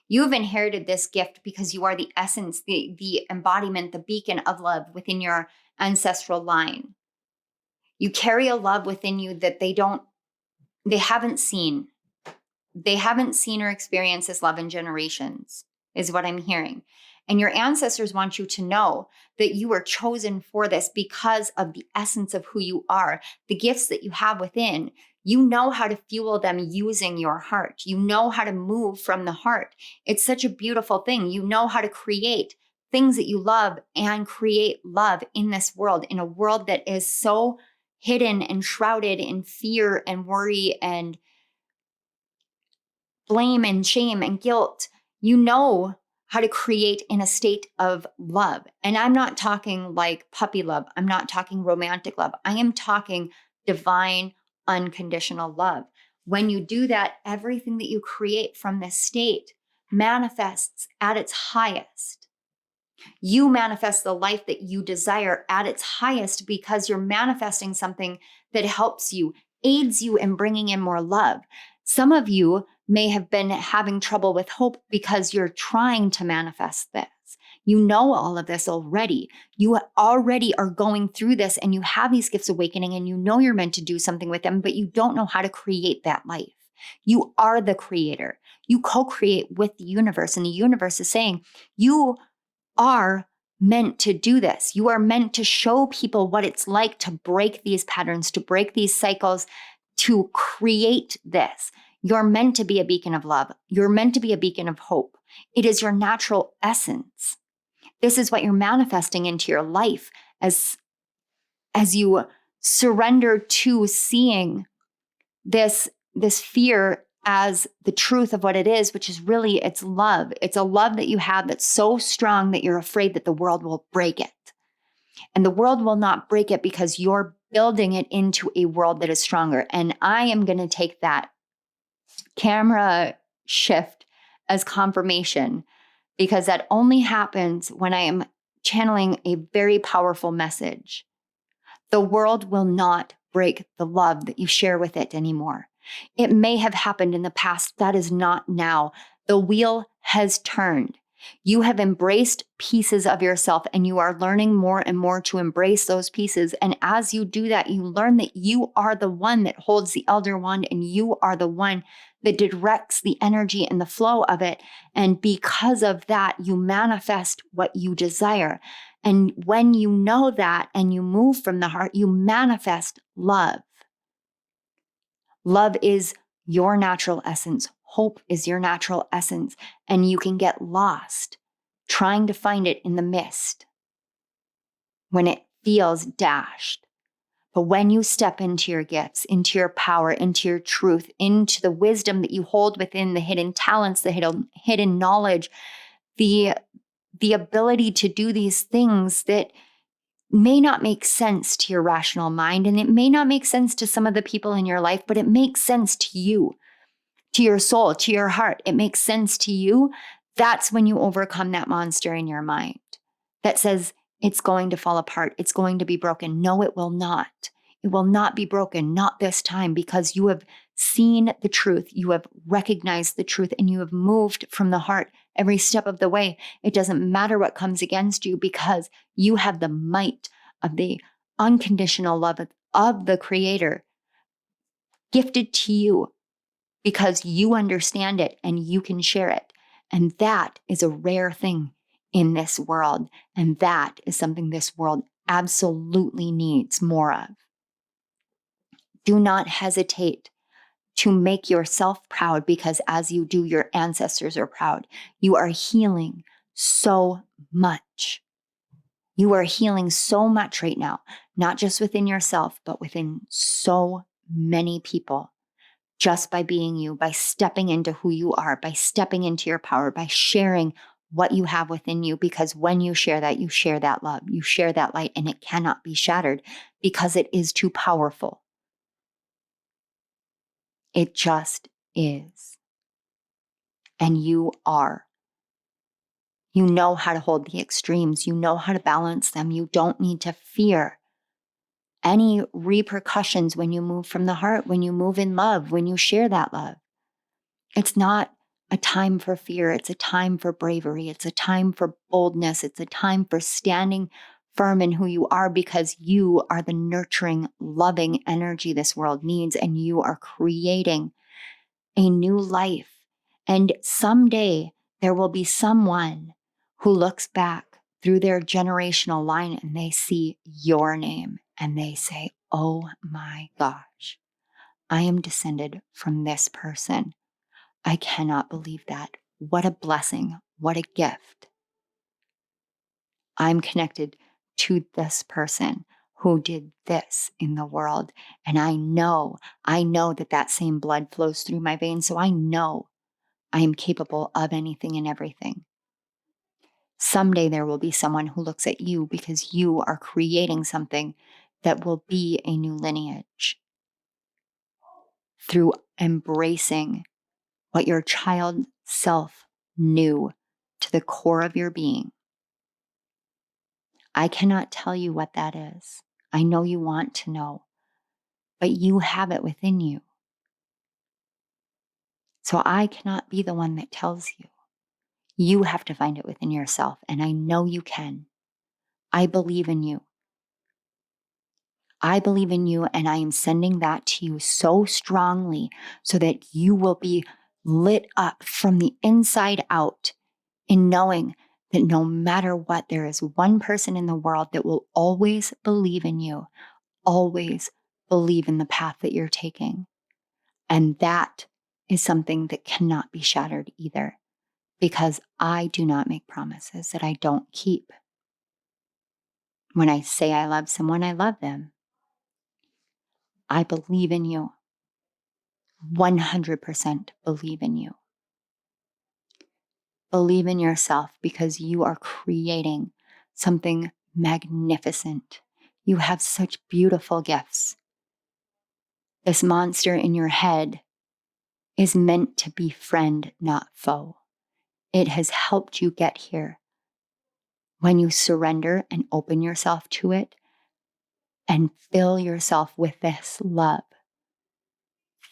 You have inherited this gift because you are the essence, the embodiment, the beacon of love within your ancestral line. You carry a love within you that they haven't seen. They haven't seen or experienced this love in generations, is what I'm hearing. And your ancestors want you to know that you are chosen for this because of the essence of who you are, the gifts that you have within. You know how to fuel them using your heart. You know how to move from the heart. It's such a beautiful thing. You know how to create things that you love and create love in this world, in a world that is so hidden and shrouded in fear and worry and blame and shame and guilt. You know how to create in a state of love. And I'm not talking like puppy love. I'm not talking romantic love. I am talking divine, unconditional love. When you do that, everything that you create from this state manifests at its highest. You manifest the life that you desire at its highest because you're manifesting something that helps you, aids you in bringing in more love. Some of you may have been having trouble with hope because you're trying to manifest this. You know all of this already. You already are going through this and you have these gifts awakening and you know you're meant to do something with them, but you don't know how to create that life. You are the creator. You co-create with the universe, and the universe is saying, you are meant to do this. You are meant to show people what it's like to break these patterns, to break these cycles, to create this. You're meant to be a beacon of love. You're meant to be a beacon of hope. It is your natural essence. This is what you're manifesting into your life as you surrender to seeing this fear as the truth of what it is, which is really, it's love. It's a love that you have that's so strong that you're afraid that the world will break it. And the world will not break it because you're building it into a world that is stronger. And I am going to take that camera shift as confirmation, because that only happens when I am channeling a very powerful message. The world will not break the love that you share with it anymore. It may have happened in the past. That is not now. The wheel has turned. You have embraced pieces of yourself and you are learning more and more to embrace those pieces. And as you do that, you learn that you are the one that holds the elder wand and you are the one that directs the energy and the flow of it. And because of that, you manifest what you desire. And when you know that and you move from the heart, you manifest love. Love is your natural essence. Hope is your natural essence. And you can get lost trying to find it in the mist when it feels dashed. But when you step into your gifts, into your power, into your truth, into the wisdom that you hold within, the hidden talents, the hidden knowledge, the ability to do these things that may not make sense to your rational mind, and it may not make sense to some of the people in your life, but it makes sense to you, to your soul, to your heart. It makes sense to you. That's when you overcome that monster in your mind that says it's going to fall apart. It's going to be broken. No, it will not. It will not be broken, not this time, because you have seen the truth. You have recognized the truth, and you have moved from the heart every step of the way. It doesn't matter what comes against you, because you have the might of the unconditional love of the Creator gifted to you, because you understand it and you can share it. And that is a rare thing in this world. And that is something this world absolutely needs more of. Do not hesitate to make yourself proud, because as you do, your ancestors are proud. You are healing so much. You are healing so much right now, not just within yourself, but within so many people. Just by being you, by stepping into who you are, by stepping into your power, by sharing what you have within you. Because when you share that love, you share that light, and it cannot be shattered because it is too powerful. It just is. And you are. You know how to hold the extremes. You know how to balance them. You don't need to fear any repercussions when you move from the heart, when you move in love, when you share that love. It's not a time for fear. It's a time for bravery. It's a time for boldness. It's a time for standing firm in who you are, because you are the nurturing, loving energy this world needs, and you are creating a new life. And someday there will be someone who looks back through their generational line and they see your name and they say, oh my gosh, I am descended from this person. I cannot believe that. What a blessing. What a gift. I'm connected to this person who did this in the world. And I know that that same blood flows through my veins. So I know I am capable of anything and everything. Someday there will be someone who looks at you, because you are creating something that will be a new lineage through embracing what your child self knew to the core of your being. I cannot tell you what that is. I know you want to know, but you have it within you. So I cannot be the one that tells you. You have to find it within yourself, and I know you can. I believe in you. I believe in you, and I am sending that to you so strongly so that you will be lit up from the inside out in knowing that no matter what, there is one person in the world that will always believe in you, always believe in the path that you're taking. And that is something that cannot be shattered either, because I do not make promises that I don't keep. When I say I love someone, I love them. I believe in you. 100% believe in you. Believe in yourself, because you are creating something magnificent. You have such beautiful gifts. This monster in your head is meant to be friend, not foe. It has helped you get here. When you surrender and open yourself to it and fill yourself with this love,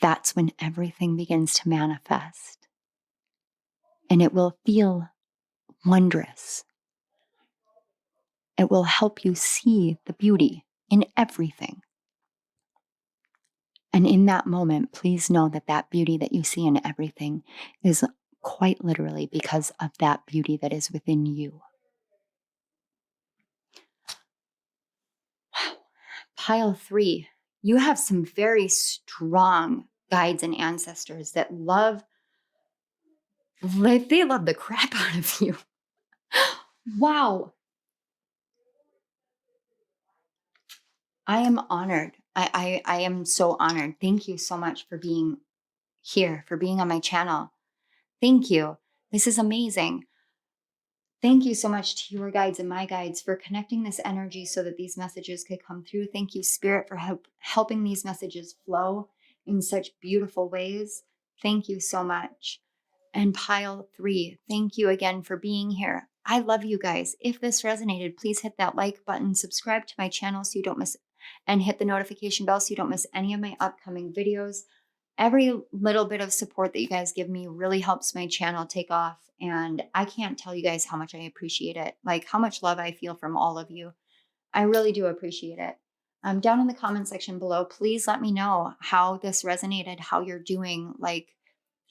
that's when everything begins to manifest. And it will feel wondrous. It will help you see the beauty in everything. And in that moment, please know that that beauty that you see in everything is quite literally because of that beauty that is within you. Wow. Pile 3, you have some very strong guides and ancestors that they love the crap out of you. Wow. I am honored. I am so honored. Thank you so much for being here, for being on my channel. Thank you. This is amazing. Thank you so much to your guides and my guides for connecting this energy so that these messages could come through. Thank you, Spirit, for helping these messages flow in such beautiful ways. Thank you so much. And pile 3, thank you again for being here. I love you guys. If this resonated, please hit that like button, subscribe to my channel so you don't miss, and hit the notification bell so you don't miss any of my upcoming videos. Every little bit of support that you guys give me really helps my channel take off. And I can't tell you guys how much I appreciate it, like how much love I feel from all of you. I really do appreciate it. Down in the comment section below, please let me know how this resonated, how you're doing. Like,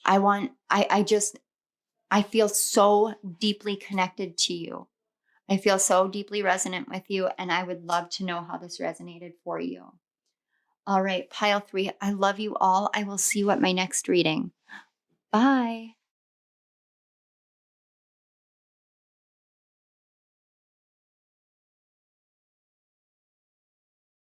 I feel so deeply connected to you. I feel so deeply resonant with you, and I would love to know how this resonated for you. All right, pile 3, I love you all. I will see you at my next reading. Bye.